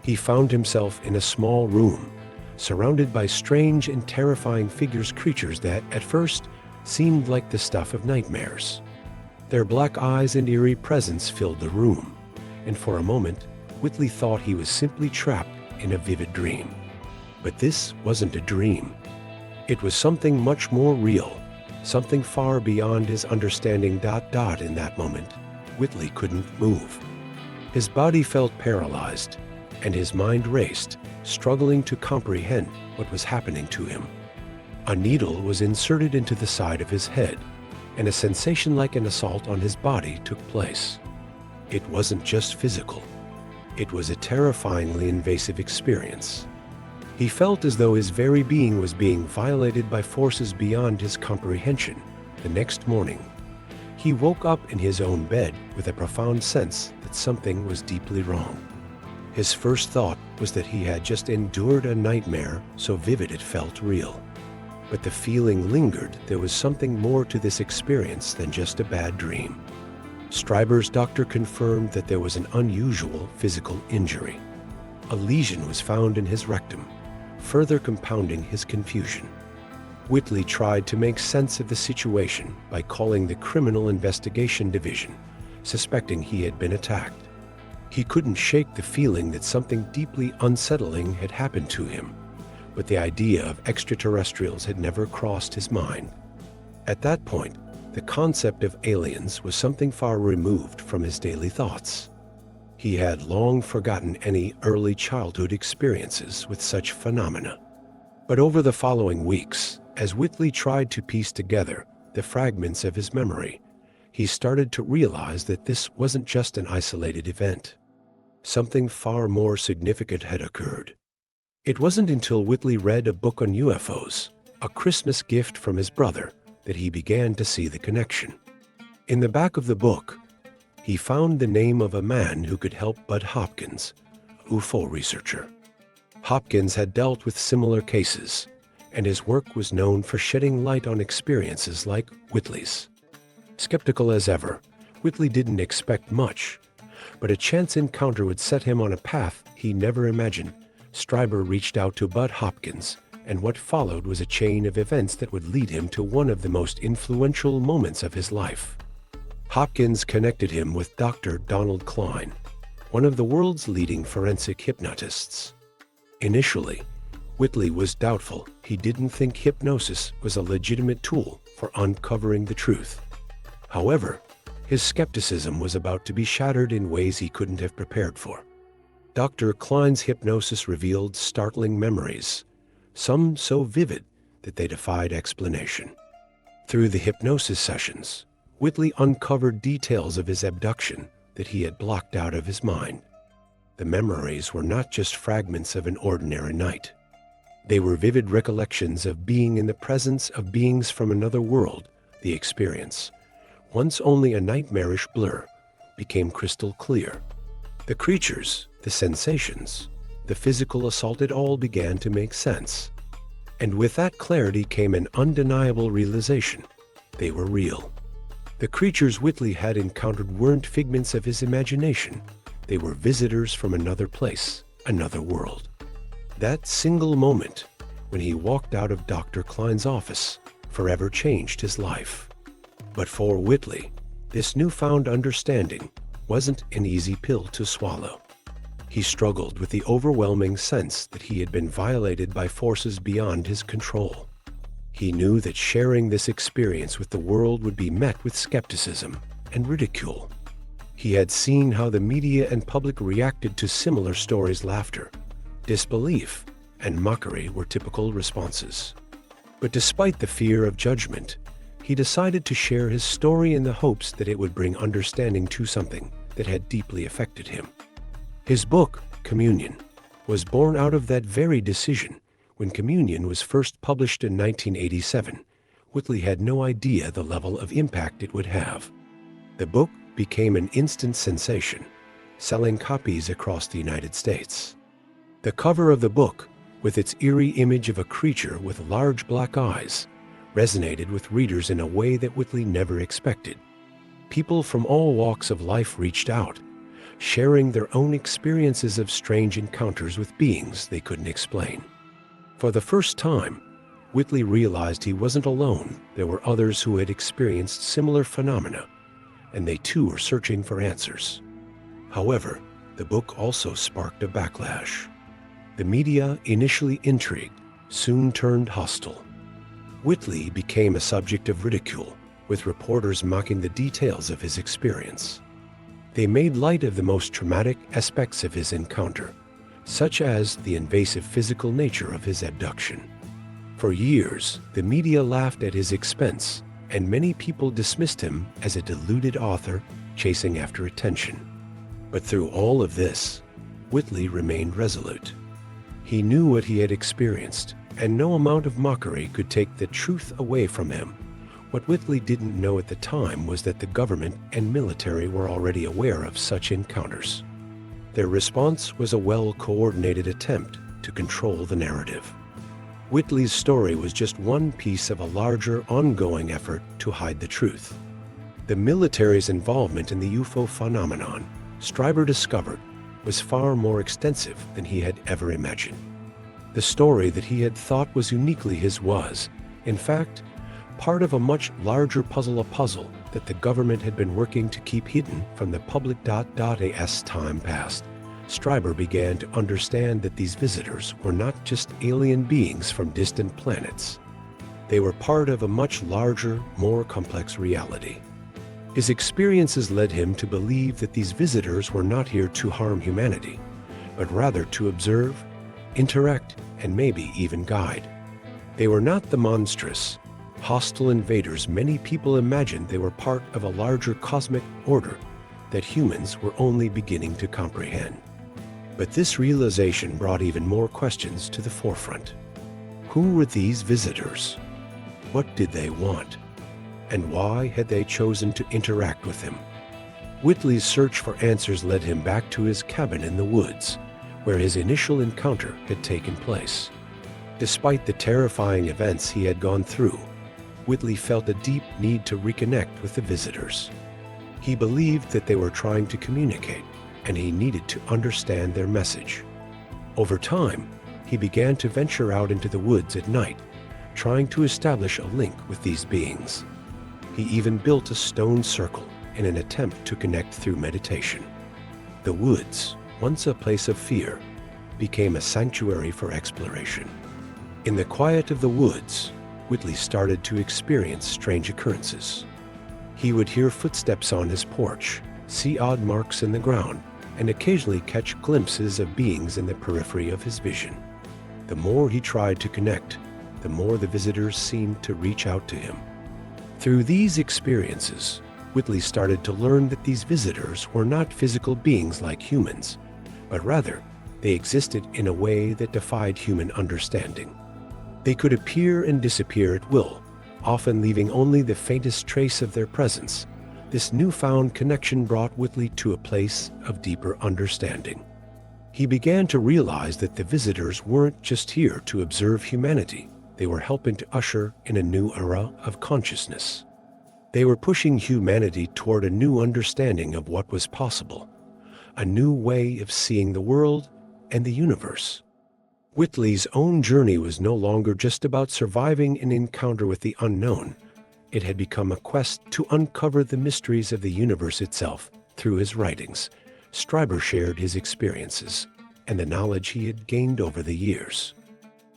He found himself in a small room, surrounded by strange and terrifying creatures that, at first, seemed like the stuff of nightmares. Their black eyes and eerie presence filled the room, and for a moment, Whitley thought he was simply trapped in a vivid dream. But this wasn't a dream. It was something much more real, something far beyond his understanding. In that moment, Whitley couldn't move. His body felt paralyzed, and his mind raced, struggling to comprehend what was happening to him. A needle was inserted into the side of his head, and a sensation like an assault on his body took place. It wasn't just physical. It was a terrifyingly invasive experience. He felt as though his very being was being violated by forces beyond his comprehension. The next morning, He woke up in his own bed with a profound sense that something was deeply wrong. His first thought was that he had just endured a nightmare so vivid it felt real. But the feeling lingered. There was something more to this experience than just a bad dream. Strieber's doctor confirmed that there was an unusual physical injury. A lesion was found in his rectum, further compounding his confusion. Whitley tried to make sense of the situation by calling the Criminal Investigation Division, suspecting he had been attacked. He couldn't shake the feeling that something deeply unsettling had happened to him, but the idea of extraterrestrials had never crossed his mind. At that point, the concept of aliens was something far removed from his daily thoughts. He had long forgotten any early childhood experiences with such phenomena. But over the following weeks, as Whitley tried to piece together the fragments of his memory, he started to realize that this wasn't just an isolated event. Something far more significant had occurred. It wasn't until Whitley read a book on UFOs, a Christmas gift from his brother, that he began to see the connection. In the back of the book, he found the name of a man who could help Bud Hopkins, a UFO researcher. Hopkins had dealt with similar cases, and his work was known for shedding light on experiences like Whitley's. Skeptical as ever, Whitley didn't expect much, but a chance encounter would set him on a path he never imagined. Strieber reached out to Bud Hopkins, and what followed was a chain of events that would lead him to one of the most influential moments of his life. Hopkins connected him with Dr. Donald Klein, one of the world's leading forensic hypnotists. Initially, Whitley was doubtful. He didn't think hypnosis was a legitimate tool for uncovering the truth. However, his skepticism was about to be shattered in ways he couldn't have prepared for. Dr. Klein's hypnosis revealed startling memories, some so vivid that they defied explanation. Through the hypnosis sessions, Whitley uncovered details of his abduction that he had blocked out of his mind. The memories were not just fragments of an ordinary night. They were vivid recollections of being in the presence of beings from another world. The experience, once only a nightmarish blur, became crystal clear. The creatures, the sensations, the physical assault, it all began to make sense. And with that clarity came an undeniable realization: they were real. The creatures Whitley had encountered weren't figments of his imagination. They were visitors from another place, another world. That single moment, when he walked out of Dr. Klein's office, forever changed his life. But for Whitley, this newfound understanding wasn't an easy pill to swallow. He struggled with the overwhelming sense that he had been violated by forces beyond his control. He knew that sharing this experience with the world would be met with skepticism and ridicule. He had seen how the media and public reacted to similar stories. Laughter, disbelief, and mockery were typical responses. But despite the fear of judgment, he decided to share his story in the hopes that it would bring understanding to something that had deeply affected him. His book, Communion, was born out of that very decision. When Communion was first published in 1987, Whitley had no idea the level of impact it would have. The book became an instant sensation, selling copies across the United States. The cover of the book, with its eerie image of a creature with large black eyes, resonated with readers in a way that Whitley never expected. People from all walks of life reached out, sharing their own experiences of strange encounters with beings they couldn't explain. For the first time, Whitley realized he wasn't alone. There were others who had experienced similar phenomena, and they too were searching for answers. However, the book also sparked a backlash. The media, initially intrigued, soon turned hostile. Whitley became a subject of ridicule, with reporters mocking the details of his experience. They made light of the most traumatic aspects of his encounter, such as the invasive physical nature of his abduction. For years, the media laughed at his expense, and many people dismissed him as a deluded author chasing after attention. But through all of this, Whitley remained resolute. He knew what he had experienced, and no amount of mockery could take the truth away from him. What Whitley didn't know at the time was that the government and military were already aware of such encounters. Their response was a well-coordinated attempt to control the narrative. Whitley's story was just one piece of a larger, ongoing effort to hide the truth. The military's involvement in the UFO phenomenon, Strieber discovered, was far more extensive than he had ever imagined. The story that he had thought was uniquely his was, in fact, part of a much larger puzzle that the government had been working to keep hidden from the public. As time passed, Strieber began to understand that these visitors were not just alien beings from distant planets. They were part of a much larger, more complex reality. His experiences led him to believe that these visitors were not here to harm humanity, but rather to observe, interact, and maybe even guide. They were not the monstrous, hostile invaders many people imagined. They were part of a larger cosmic order that humans were only beginning to comprehend. But this realization brought even more questions to the forefront. Who were these visitors? What did they want? And why had they chosen to interact with him? Whitley's search for answers led him back to his cabin in the woods, where his initial encounter had taken place. Despite the terrifying events he had gone through, Whitley felt a deep need to reconnect with the visitors. He believed that they were trying to communicate, and he needed to understand their message. Over time, he began to venture out into the woods at night, trying to establish a link with these beings. He even built a stone circle in an attempt to connect through meditation. The woods, once a place of fear, became a sanctuary for exploration. In the quiet of the woods, Whitley started to experience strange occurrences. He would hear footsteps on his porch, see odd marks in the ground, and occasionally catch glimpses of beings in the periphery of his vision. The more he tried to connect, the more the visitors seemed to reach out to him. Through these experiences, Whitley started to learn that these visitors were not physical beings like humans, but rather they existed in a way that defied human understanding. They could appear and disappear at will, often leaving only the faintest trace of their presence. This newfound connection brought Whitley to a place of deeper understanding. He began to realize that the visitors weren't just here to observe humanity. They were helping to usher in a new era of consciousness. They were pushing humanity toward a new understanding of what was possible, a new way of seeing the world and the universe. Whitley's own journey was no longer just about surviving an encounter with the unknown. It had become a quest to uncover the mysteries of the universe itself. Through his writings, Strieber shared his experiences and the knowledge he had gained over the years.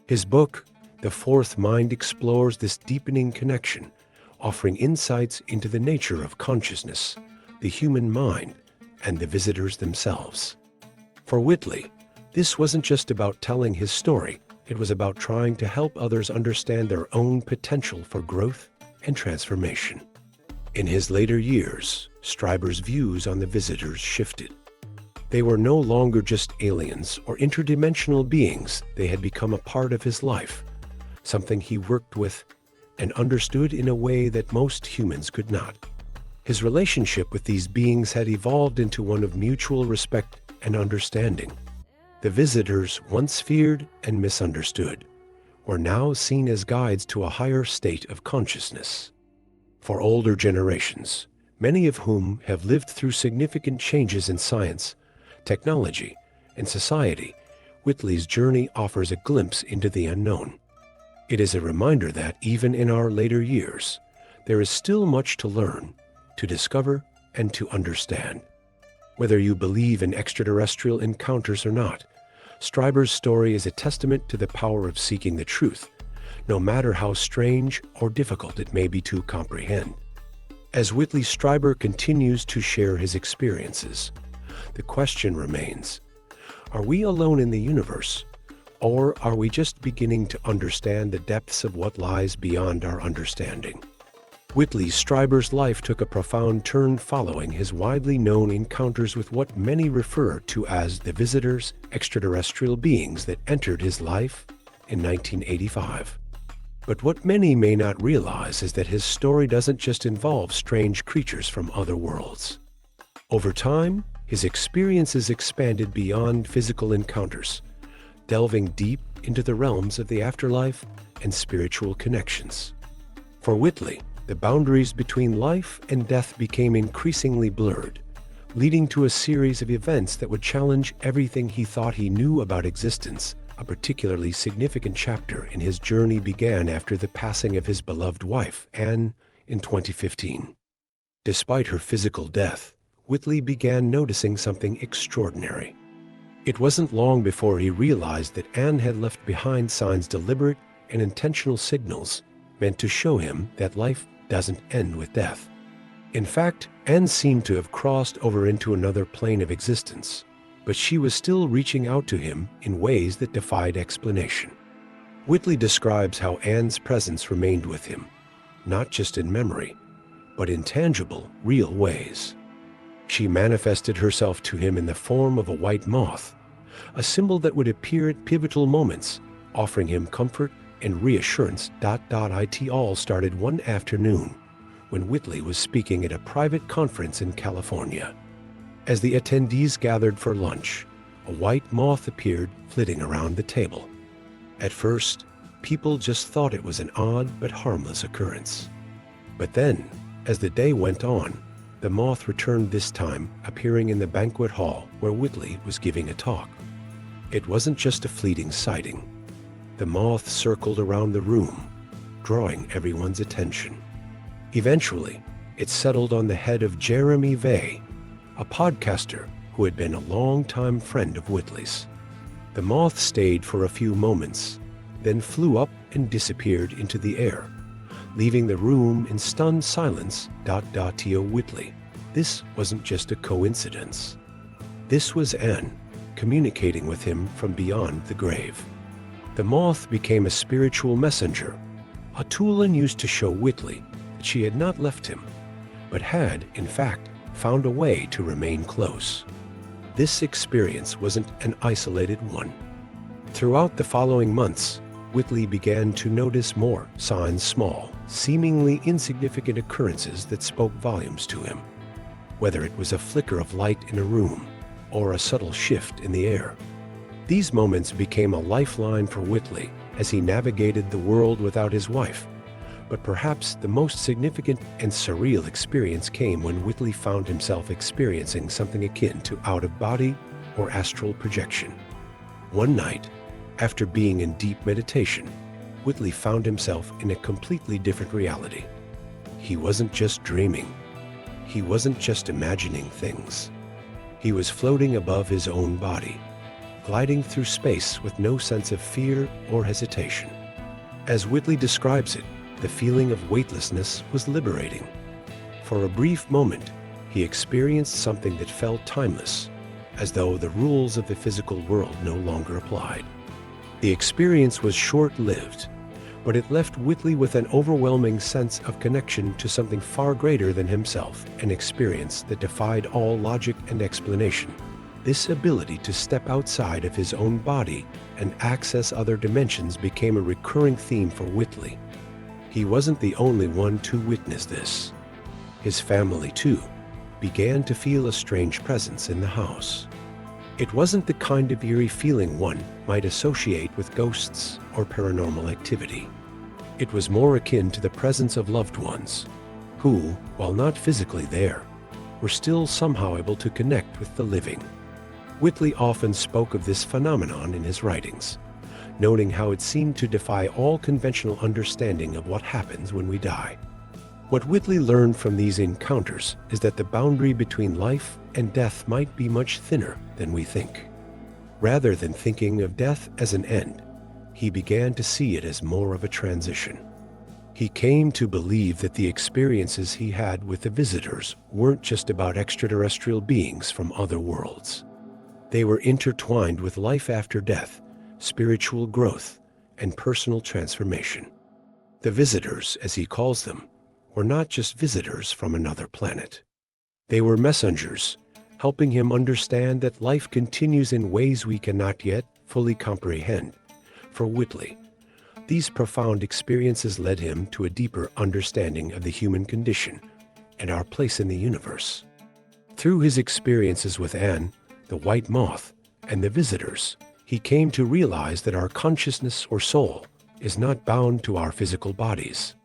His book, The Fourth Mind, explores this deepening connection, offering insights into the nature of consciousness, the human mind, and the visitors themselves. For Whitley, this wasn't just about telling his story, it was about trying to help others understand their own potential for growth and transformation. In his later years, Strieber's views on the visitors shifted. They were no longer just aliens or interdimensional beings. They had become a part of his life, something he worked with and understood in a way that most humans could not. His relationship with these beings had evolved into one of mutual respect and understanding. The visitors, once feared and misunderstood, were now seen as guides to a higher state of consciousness. For older generations, many of whom have lived through significant changes in science, technology, and society, Whitley's journey offers a glimpse into the unknown. It is a reminder that even in our later years, there is still much to learn, to discover, and to understand. Whether you believe in extraterrestrial encounters or not, Strieber's story is a testament to the power of seeking the truth, no matter how strange or difficult it may be to comprehend. As Whitley Strieber continues to share his experiences, the question remains, are we alone in the universe, or are we just beginning to understand the depths of what lies beyond our understanding? Whitley Strieber's life took a profound turn following his widely known encounters with what many refer to as the visitors, extraterrestrial beings that entered his life in 1985. But what many may not realize is that his story doesn't just involve strange creatures from other worlds. Over time, his experiences expanded beyond physical encounters, delving deep into the realms of the afterlife and spiritual connections. For Whitley, the boundaries between life and death became increasingly blurred, leading to a series of events that would challenge everything he thought he knew about existence. A particularly significant chapter in his journey began after the passing of his beloved wife, Anne, in 2015. Despite her physical death, Whitley began noticing something extraordinary. It wasn't long before he realized that Anne had left behind signs, deliberate and intentional signals meant to show him that life doesn't end with death. In fact, Anne seemed to have crossed over into another plane of existence, but she was still reaching out to him in ways that defied explanation. Whitley describes how Anne's presence remained with him, not just in memory, but in tangible, real ways. She manifested herself to him in the form of a white moth, a symbol that would appear at pivotal moments, offering him comfort and reassurance. It all started one afternoon when Whitley was speaking at a private conference in California. As the attendees gathered for lunch, a white moth appeared flitting around the table. At first, people just thought it was an odd but harmless occurrence. But then, as the day went on, the moth returned, this time appearing in the banquet hall where Whitley was giving a talk. It wasn't just a fleeting sighting. The moth circled around the room, drawing everyone's attention. Eventually, it settled on the head of Jeremy Vay, a podcaster who had been a longtime friend of Whitley's. The moth stayed for a few moments, then flew up and disappeared into the air, leaving the room in stunned silence. Whitley, this wasn't just a coincidence. This was Anne, communicating with him from beyond the grave. The moth became a spiritual messenger, a tool Anne used to show Whitley that she had not left him, but had, in fact, found a way to remain close. This experience wasn't an isolated one. Throughout the following months, Whitley began to notice more signs, small, seemingly insignificant occurrences that spoke volumes to him. Whether it was a flicker of light in a room or a subtle shift in the air, these moments became a lifeline for Whitley as he navigated the world without his wife. But perhaps the most significant and surreal experience came when Whitley found himself experiencing something akin to out-of-body or astral projection. One night, after being in deep meditation, Whitley found himself in a completely different reality. He wasn't just dreaming. He wasn't just imagining things. He was floating above his own body, gliding through space with no sense of fear or hesitation. As Whitley describes it, the feeling of weightlessness was liberating. For a brief moment, he experienced something that felt timeless, as though the rules of the physical world no longer applied. The experience was short-lived, but it left Whitley with an overwhelming sense of connection to something far greater than himself, an experience that defied all logic and explanation. This ability to step outside of his own body and access other dimensions became a recurring theme for Whitley. He wasn't the only one to witness this. His family, too, began to feel a strange presence in the house. It wasn't the kind of eerie feeling one might associate with ghosts or paranormal activity. It was more akin to the presence of loved ones who, while not physically there, were still somehow able to connect with the living. Whitley often spoke of this phenomenon in his writings, noting how it seemed to defy all conventional understanding of what happens when we die. What Whitley learned from these encounters is that the boundary between life and death might be much thinner than we think. Rather than thinking of death as an end, he began to see it as more of a transition. He came to believe that the experiences he had with the visitors weren't just about extraterrestrial beings from other worlds. They were intertwined with life after death, spiritual growth, and personal transformation. The visitors, as he calls them, were not just visitors from another planet. They were messengers, helping him understand that life continues in ways we cannot yet fully comprehend. For Whitley, These profound experiences led him to a deeper understanding of the human condition and our place in the universe. Through his experiences with Anne, the white moth, and the visitors, he came to realize that our consciousness or soul is not bound to our physical bodies.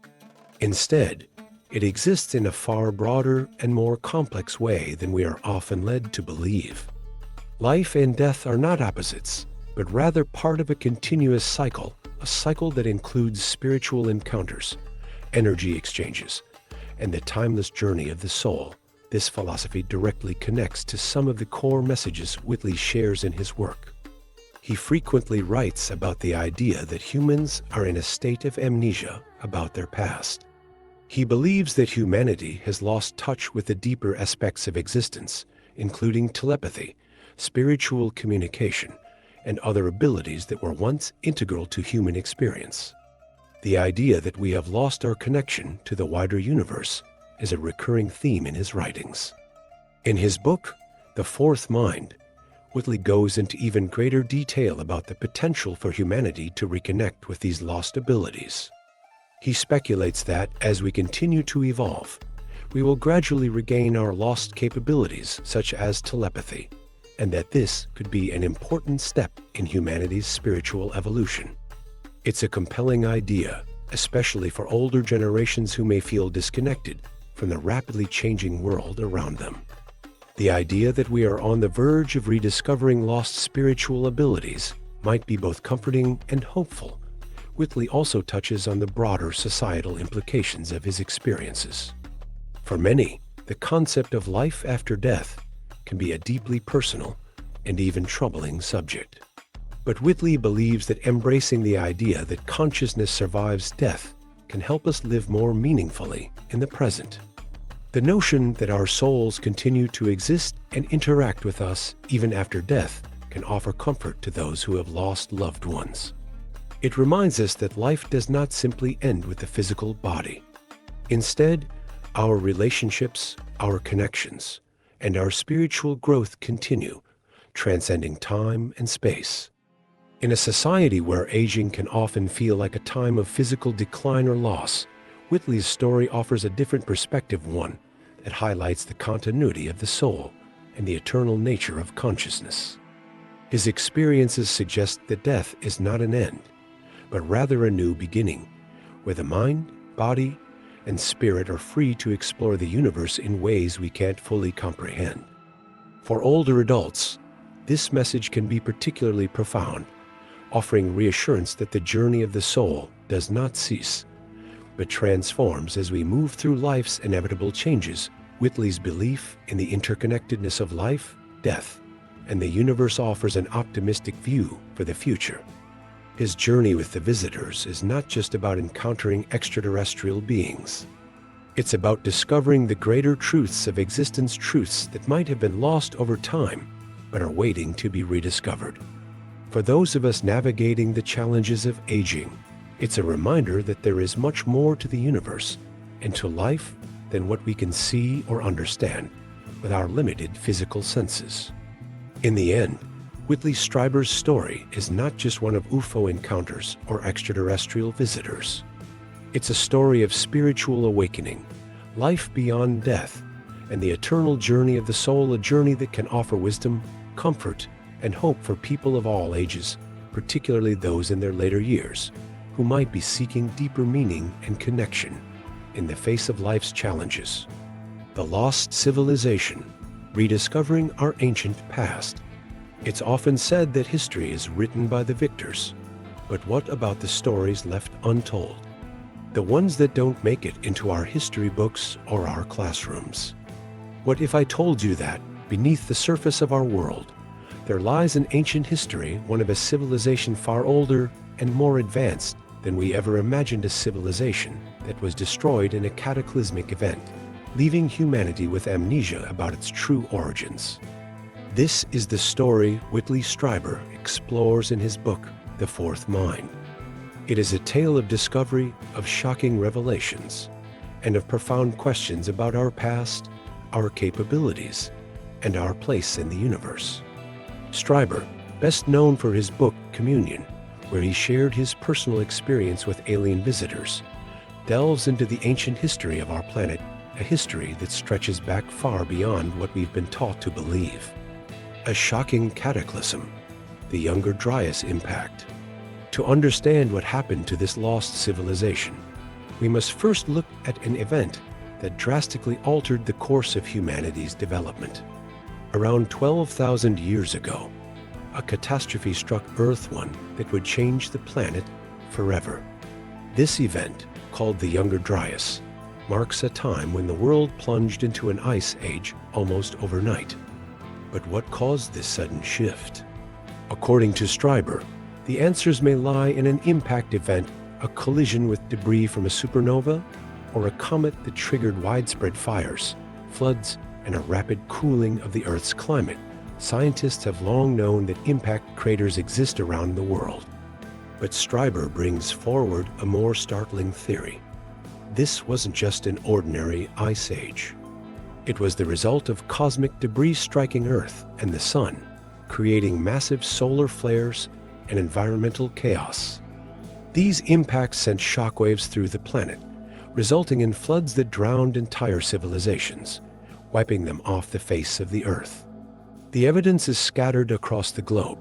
Instead, it exists in a far broader and more complex way than we are often led to believe. Life and death are not opposites, but rather part of a continuous cycle, a cycle that includes spiritual encounters, energy exchanges, and the timeless journey of the soul. This philosophy directly connects to some of the core messages Whitley shares in his work. He frequently writes about the idea that humans are in a state of amnesia about their past. He believes that humanity has lost touch with the deeper aspects of existence, including telepathy, spiritual communication, and other abilities that were once integral to human experience. The idea that we have lost our connection to the wider universe is a recurring theme in his writings. In his book, The Fourth Mind, Whitley goes into even greater detail about the potential for humanity to reconnect with these lost abilities. He speculates that, as we continue to evolve, we will gradually regain our lost capabilities, such as telepathy, and that this could be an important step in humanity's spiritual evolution. It's a compelling idea, especially for older generations who may feel disconnected from the rapidly changing world around them. The idea that we are on the verge of rediscovering lost spiritual abilities might be both comforting and hopeful. Whitley also touches on the broader societal implications of his experiences. For many, the concept of life after death can be a deeply personal and even troubling subject. But Whitley believes that embracing the idea that consciousness survives death can help us live more meaningfully in the present. The notion that our souls continue to exist and interact with us even after death can offer comfort to those who have lost loved ones. It reminds us that life does not simply end with the physical body. Instead, our relationships, our connections, and our spiritual growth continue, transcending time and space. In a society where aging can often feel like a time of physical decline or loss, Whitley's story offers a different perspective, one that highlights the continuity of the soul and the eternal nature of consciousness. His experiences suggest that death is not an end, but rather a new beginning, where the mind, body, and spirit are free to explore the universe in ways we can't fully comprehend. For older adults, this message can be particularly profound, offering reassurance that the journey of the soul does not cease, but transforms as we move through life's inevitable changes. Whitley's belief in the interconnectedness of life, death, and the universe offers an optimistic view for the future. His journey with the visitors is not just about encountering extraterrestrial beings. It's about discovering the greater truths of existence, truths that might have been lost over time, but are waiting to be rediscovered. For those of us navigating the challenges of aging, it's a reminder that there is much more to the universe and to life than what we can see or understand with our limited physical senses. In the end, Whitley Strieber's story is not just one of UFO encounters or extraterrestrial visitors. It's a story of spiritual awakening, life beyond death, and the eternal journey of the soul, a journey that can offer wisdom, comfort, and hope for people of all ages, particularly those in their later years, who might be seeking deeper meaning and connection in the face of life's challenges. The Lost Civilization, rediscovering our ancient past. It's often said that history is written by the victors, but what about the stories left untold? The ones that don't make it into our history books or our classrooms? What if I told you that, beneath the surface of our world, there lies an ancient history, one of a civilization far older and more advanced than we ever imagined, a civilization that was destroyed in a cataclysmic event, leaving humanity with amnesia about its true origins? This is the story Whitley Strieber explores in his book, The Fourth Mind. It is a tale of discovery, of shocking revelations, and of profound questions about our past, our capabilities, and our place in the universe. Strieber, best known for his book Communion, where he shared his personal experience with alien visitors, delves into the ancient history of our planet, a history that stretches back far beyond what we've been taught to believe. A shocking cataclysm, the Younger Dryas impact. To understand what happened to this lost civilization, we must first look at an event that drastically altered the course of humanity's development. Around 12,000 years ago, a catastrophe struck Earth, one that would change the planet forever. This event, called the Younger Dryas, marks a time when the world plunged into an ice age almost overnight. But what caused this sudden shift? According to Strieber, the answers may lie in an impact event, a collision with debris from a supernova, or a comet that triggered widespread fires, floods, and a rapid cooling of the Earth's climate. Scientists have long known that impact craters exist around the world. But Strieber brings forward a more startling theory. This wasn't just an ordinary ice age. It was the result of cosmic debris striking Earth and the Sun, creating massive solar flares and environmental chaos. These impacts sent shockwaves through the planet, resulting in floods that drowned entire civilizations, wiping them off the face of the Earth. The evidence is scattered across the globe,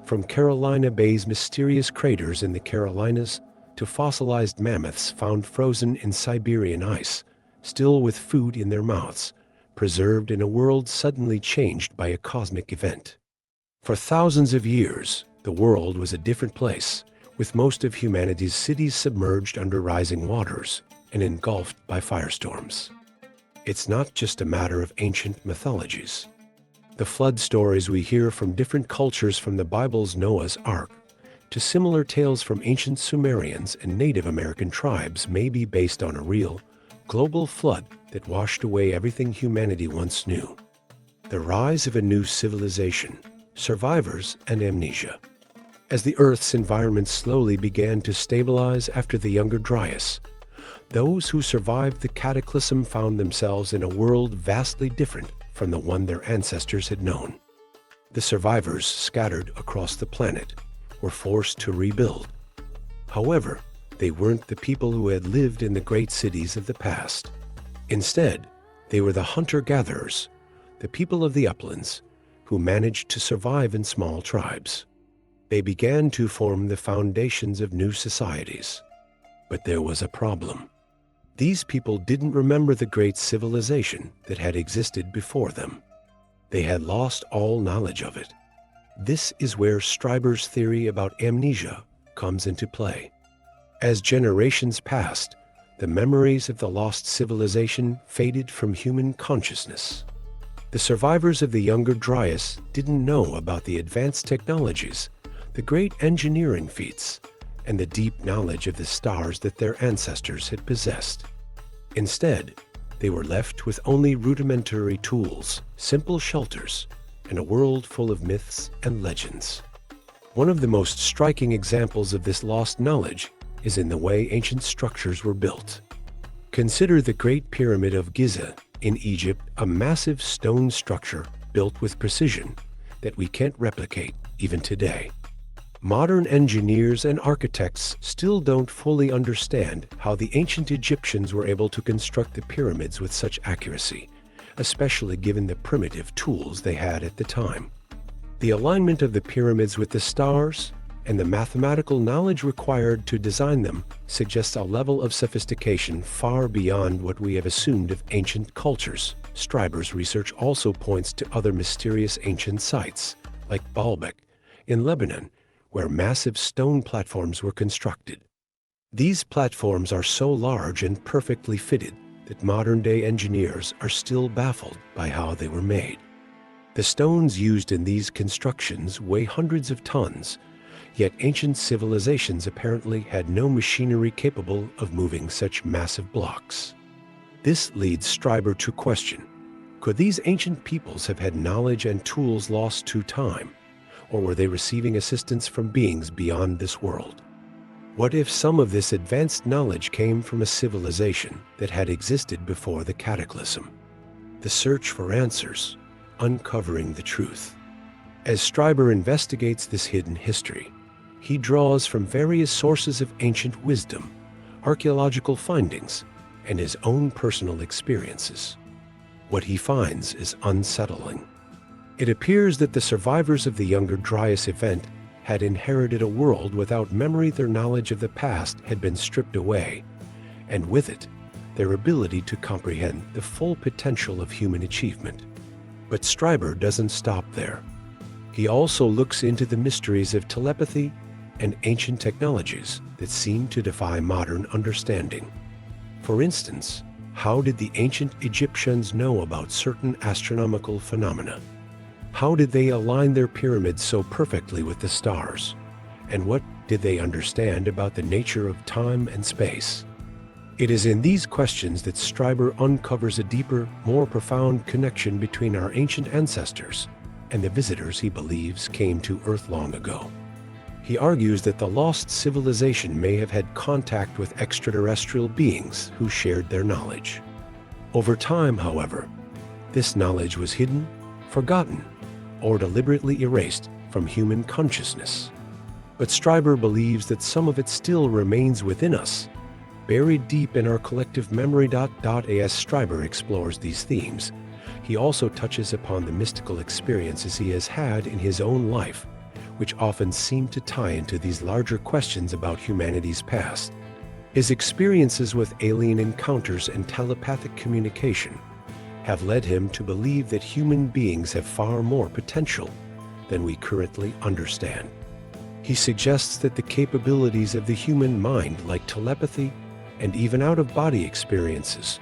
from Carolina Bay's mysterious craters in the Carolinas to fossilized mammoths found frozen in Siberian ice, still with food in their mouths, preserved in a world suddenly changed by a cosmic event. For thousands of years, the world was a different place, with most of humanity's cities submerged under rising waters and engulfed by firestorms. It's not just a matter of ancient mythologies. The flood stories we hear from different cultures, from the Bible's Noah's Ark to similar tales from ancient Sumerians and Native American tribes, may be based on a real, global flood that washed away everything humanity once knew. The rise of a new civilization, survivors, and amnesia. As the Earth's environment slowly began to stabilize after the Younger Dryas, those who survived the cataclysm found themselves in a world vastly different from the one their ancestors had known. The survivors, scattered across the planet, were forced to rebuild. However, they weren't the people who had lived in the great cities of the past. Instead, they were the hunter-gatherers, the people of the uplands, who managed to survive in small tribes. They began to form the foundations of new societies. But there was a problem. These people didn't remember the great civilization that had existed before them. They had lost all knowledge of it. This is where Strieber's theory about amnesia comes into play. As generations passed, the memories of the lost civilization faded from human consciousness. The survivors of the Younger Dryas didn't know about the advanced technologies, the great engineering feats, and the deep knowledge of the stars that their ancestors had possessed. Instead, they were left with only rudimentary tools, simple shelters, and a world full of myths and legends. One of the most striking examples of this lost knowledge is in the way ancient structures were built. Consider the Great Pyramid of Giza in Egypt, a massive stone structure built with precision that we can't replicate even today. Modern engineers and architects still don't fully understand how the ancient Egyptians were able to construct the pyramids with such accuracy, especially given the primitive tools they had at the time. The alignment of the pyramids with the stars and the mathematical knowledge required to design them suggests a level of sophistication far beyond what we have assumed of ancient cultures. Strieber's research also points to other mysterious ancient sites, like Baalbek in Lebanon, where massive stone platforms were constructed. These platforms are so large and perfectly fitted that modern-day engineers are still baffled by how they were made. The stones used in these constructions weigh hundreds of tons, yet ancient civilizations apparently had no machinery capable of moving such massive blocks. This leads Strieber to question, could these ancient peoples have had knowledge and tools lost to time, or were they receiving assistance from beings beyond this world? What if some of this advanced knowledge came from a civilization that had existed before the cataclysm? The search for answers, uncovering the truth. As Strieber investigates this hidden history, He draws from various sources of ancient wisdom, archaeological findings, and his own personal experiences. What he finds is unsettling. It appears that the survivors of the Younger Dryas event had inherited a world without memory. Their knowledge of the past had been stripped away, and with it, their ability to comprehend the full potential of human achievement. But Strieber doesn't stop there. He also looks into the mysteries of telepathy and ancient technologies that seem to defy modern understanding. For instance, how did the ancient Egyptians know about certain astronomical phenomena? How did they align their pyramids so perfectly with the stars? And what did they understand about the nature of time and space? It is in these questions that Strieber uncovers a deeper, more profound connection between our ancient ancestors and the visitors he believes came to Earth long ago. He argues that the lost civilization may have had contact with extraterrestrial beings who shared their knowledge. Over time, however, this knowledge was hidden, forgotten, or deliberately erased from human consciousness. But Strieber believes that some of it still remains within us, buried deep in our collective memory. As Strieber explores these themes, he also touches upon the mystical experiences he has had in his own life, which often seem to tie into these larger questions about humanity's past. His experiences with alien encounters and telepathic communication have led him to believe that human beings have far more potential than we currently understand. He suggests that the capabilities of the human mind, like telepathy and even out-of-body experiences,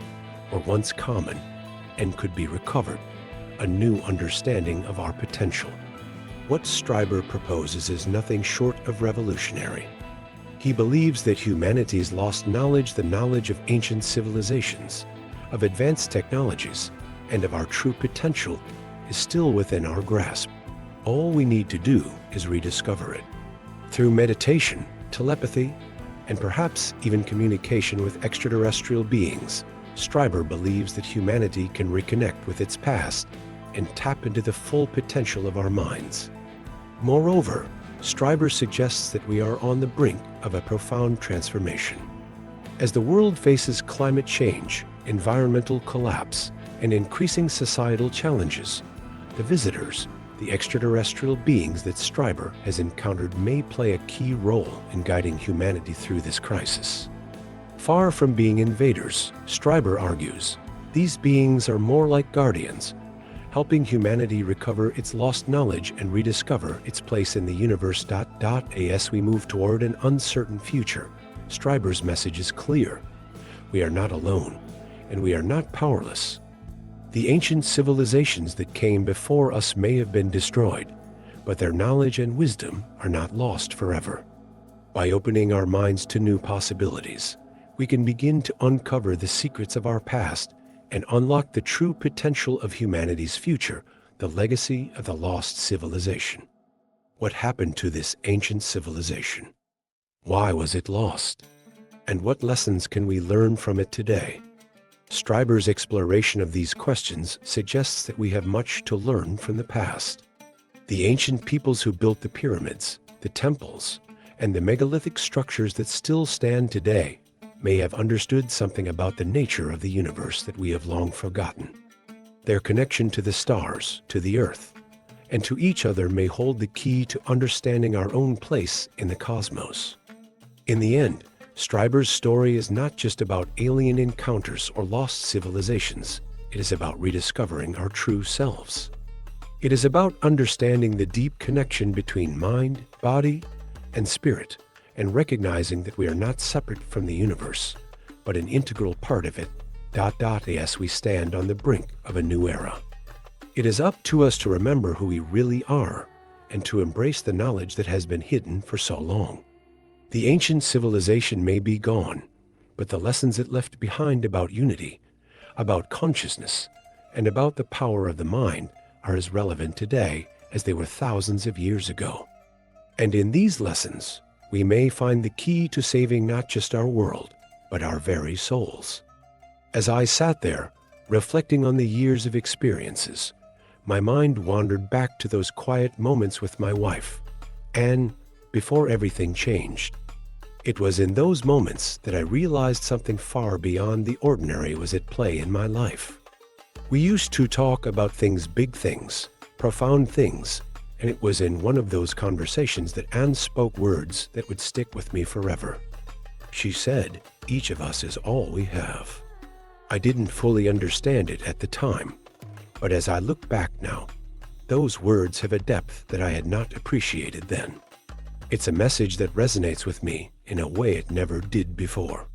were once common and could be recovered, a new understanding of our potential. What Strieber proposes is nothing short of revolutionary. He believes that humanity's lost knowledge, the knowledge of ancient civilizations, of advanced technologies, and of our true potential, is still within our grasp. All we need to do is rediscover it. Through meditation, telepathy, and perhaps even communication with extraterrestrial beings, Strieber believes that humanity can reconnect with its past and tap into the full potential of our minds. Moreover, Strieber suggests that we are on the brink of a profound transformation. As the world faces climate change, environmental collapse, and increasing societal challenges, the visitors, the extraterrestrial beings that Strieber has encountered, may play a key role in guiding humanity through this crisis. Far from being invaders, Strieber argues, these beings are more like guardians, helping humanity recover its lost knowledge and rediscover its place in the universe. As we move toward an uncertain future, Strieber's message is clear. We are not alone, and we are not powerless. The ancient civilizations that came before us may have been destroyed, but their knowledge and wisdom are not lost forever. By opening our minds to new possibilities, we can begin to uncover the secrets of our past and unlock the true potential of humanity's future, the legacy of the lost civilization. What happened to this ancient civilization? Why was it lost? And what lessons can we learn from it today? Strieber's exploration of these questions suggests that we have much to learn from the past. The ancient peoples who built the pyramids, the temples, and the megalithic structures that still stand today may have understood something about the nature of the universe that we have long forgotten. Their connection to the stars, to the earth, and to each other may hold the key to understanding our own place in the cosmos. In the end, Strieber's story is not just about alien encounters or lost civilizations. It is about rediscovering our true selves. It is about understanding the deep connection between mind, body, and spirit, and recognizing that we are not separate from the universe, but an integral part of it. As we stand on the brink of a new era, it is up to us to remember who we really are and to embrace the knowledge that has been hidden for so long. The ancient civilization may be gone, but the lessons it left behind about unity, about consciousness, and about the power of the mind are as relevant today as they were thousands of years ago. And in these lessons, we may find the key to saving not just our world, but our very souls. As I sat there, reflecting on the years of experiences, my mind wandered back to those quiet moments with my wife, Anne, before everything changed. It was in those moments that I realized something far beyond the ordinary was at play in my life. We used to talk about big things, profound things, and it was in one of those conversations that Anne spoke words that would stick with me forever. She said, "Each of us is all we have." I didn't fully understand it at the time, but as I look back now, those words have a depth that I had not appreciated then. It's a message that resonates with me in a way it never did before.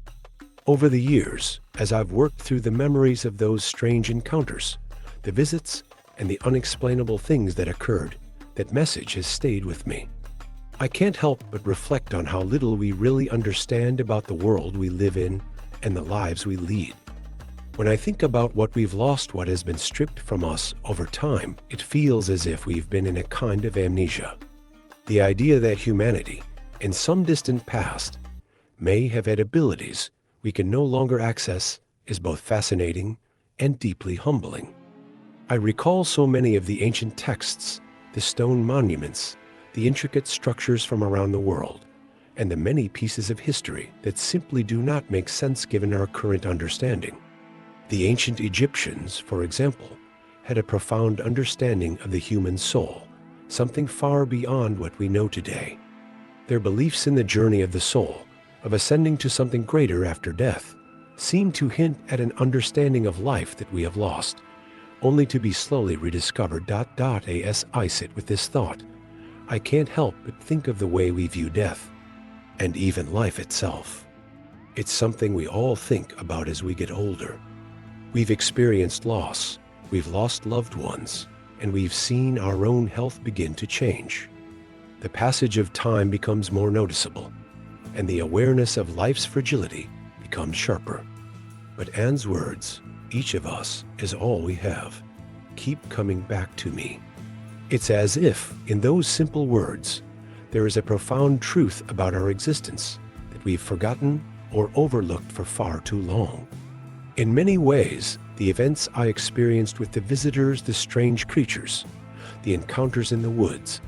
Over the years, as I've worked through the memories of those strange encounters, the visits, and the unexplainable things that occurred, that message has stayed with me. I can't help but reflect on how little we really understand about the world we live in and the lives we lead. When I think about what we've lost, what has been stripped from us over time, it feels as if we've been in a kind of amnesia. The idea that humanity, in some distant past, may have had abilities we can no longer access is both fascinating and deeply humbling. I recall so many of the ancient texts, the stone monuments, the intricate structures from around the world, and the many pieces of history that simply do not make sense given our current understanding. The ancient Egyptians, for example, had a profound understanding of the human soul, something far beyond what we know today. Their beliefs in the journey of the soul, of ascending to something greater after death, seem to hint at an understanding of life that we have lost, only to be slowly rediscovered. As I sit with this thought, I can't help but think of the way we view death, and even life itself. It's something we all think about as we get older. We've experienced loss, we've lost loved ones, and we've seen our own health begin to change. The passage of time becomes more noticeable, and the awareness of life's fragility becomes sharper. But Anne's words, "Each of us is all we have," keep coming back to me. It's as if, in those simple words, there is a profound truth about our existence that we've forgotten or overlooked for far too long. In many ways, the events I experienced with the visitors, the strange creatures, the encounters in the woods,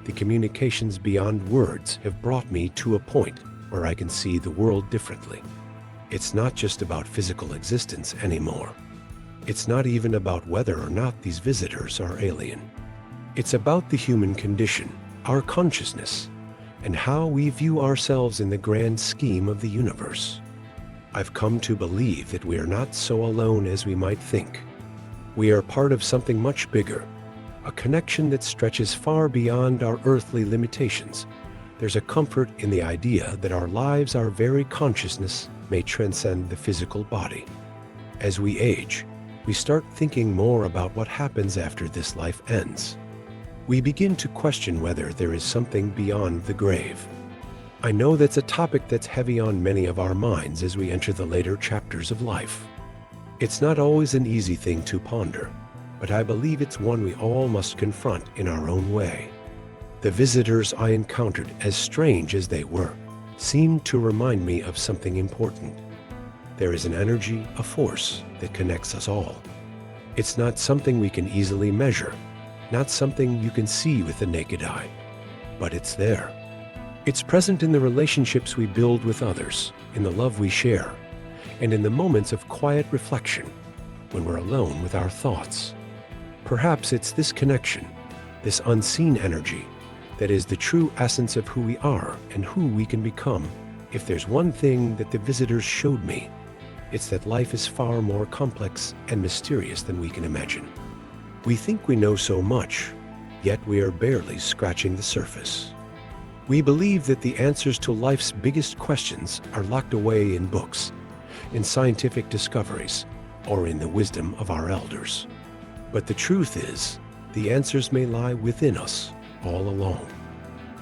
the communications beyond words have brought me to a point where I can see the world differently. It's not just about physical existence anymore. It's not even about whether or not these visitors are alien. It's about the human condition, our consciousness, and how we view ourselves in the grand scheme of the universe. I've come to believe that we are not so alone as we might think. We are part of something much bigger, a connection that stretches far beyond our earthly limitations. There's a comfort in the idea that our lives, our very consciousness, may transcend the physical body. As we age, we start thinking more about what happens after this life ends. We begin to question whether there is something beyond the grave. I know that's a topic that's heavy on many of our minds as we enter the later chapters of life. It's not always an easy thing to ponder, but I believe it's one we all must confront in our own way. The visitors I encountered, as strange as they were, seemed to remind me of something important. There is an energy, a force that connects us all. It's not something we can easily measure, not something you can see with the naked eye, but it's there. It's present in the relationships we build with others, in the love we share, and in the moments of quiet reflection when we're alone with our thoughts. Perhaps it's this connection, this unseen energy, that is the true essence of who we are and who we can become. If there's one thing that the visitors showed me, it's that life is far more complex and mysterious than we can imagine. We think we know so much, yet we are barely scratching the surface. We believe that the answers to life's biggest questions are locked away in books, in scientific discoveries, or in the wisdom of our elders. But the truth is, the answers may lie within us all along.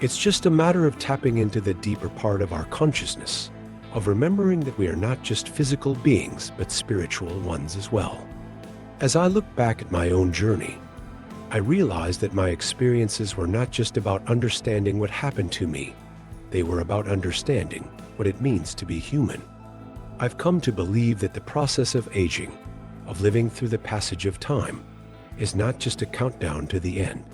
It's just a matter of tapping into the deeper part of our consciousness, of remembering that we are not just physical beings, but spiritual ones as well. As I look back at my own journey, I realized that my experiences were not just about understanding what happened to me. They were about understanding what it means to be human. I've come to believe that the process of aging, of living through the passage of time, is not just a countdown to the end.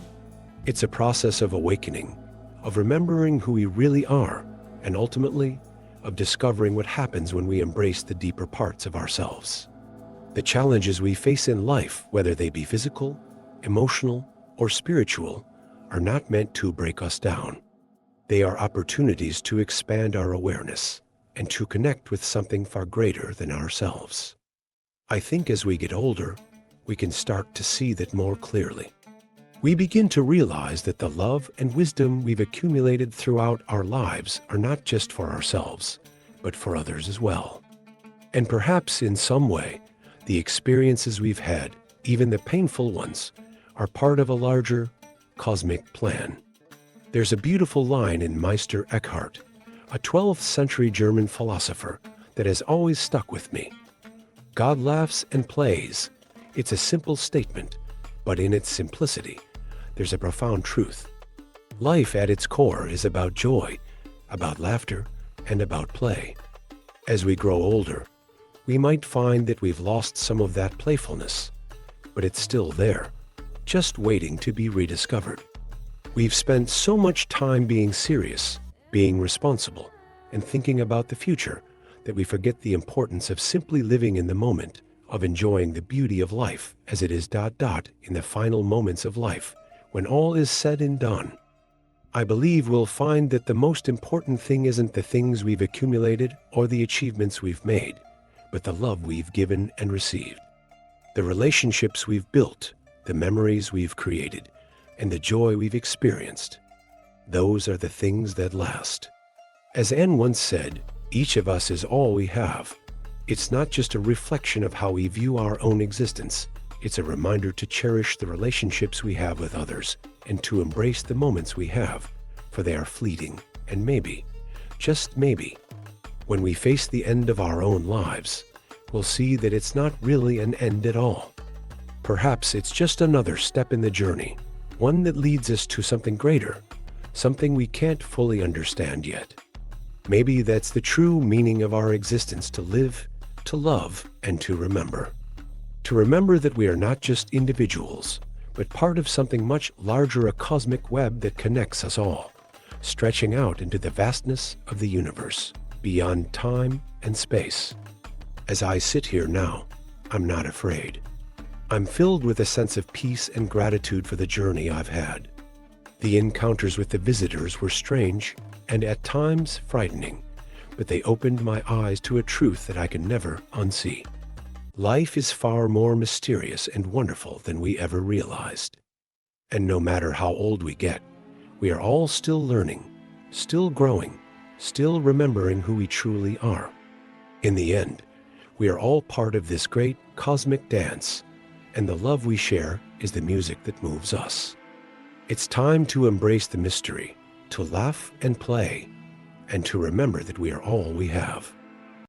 It's a process of awakening, of remembering who we really are, and ultimately, of discovering what happens when we embrace the deeper parts of ourselves. The challenges we face in life, whether they be physical, emotional, or spiritual, are not meant to break us down. They are opportunities to expand our awareness and to connect with something far greater than ourselves. I think as we get older, we can start to see that more clearly. We begin to realize that the love and wisdom we've accumulated throughout our lives are not just for ourselves, but for others as well. And perhaps in some way, the experiences we've had, even the painful ones, are part of a larger cosmic plan. There's a beautiful line in Meister Eckhart, a 12th century German philosopher, that has always stuck with me. God laughs and plays. It's a simple statement, but in its simplicity, there's a profound truth. Life at its core is about joy, about laughter, and about play. As we grow older, we might find that we've lost some of that playfulness, but it's still there, just waiting to be rediscovered. We've spent so much time being serious, being responsible, and thinking about the future that we forget the importance of simply living in the moment, of enjoying the beauty of life as it is ... in the final moments of life, when all is said and done. I believe we'll find that the most important thing isn't the things we've accumulated or the achievements we've made, but the love we've given and received, the relationships we've built, the memories we've created, and the joy we've experienced. Those are the things that last. As Anne once said, each of us is all we have. It's not just a reflection of how we view our own existence. It's a reminder to cherish the relationships we have with others and to embrace the moments we have, for they are fleeting, and maybe, just maybe, when we face the end of our own lives, we'll see that it's not really an end at all. Perhaps it's just another step in the journey, one that leads us to something greater, something we can't fully understand yet. Maybe that's the true meaning of our existence: to live, to love, and to remember. To remember that we are not just individuals, but part of something much larger, a cosmic web that connects us all, stretching out into the vastness of the universe, beyond time and space. As I sit here now, I'm not afraid. I'm filled with a sense of peace and gratitude for the journey I've had. The encounters with the visitors were strange and at times frightening, but they opened my eyes to a truth that I can never unsee. Life is far more mysterious and wonderful than we ever realized. And no matter how old we get, we are all still learning, still growing, still remembering who we truly are. In the end, we are all part of this great cosmic dance, and the love we share is the music that moves us. It's time to embrace the mystery, to laugh and play, and to remember that we are all we have.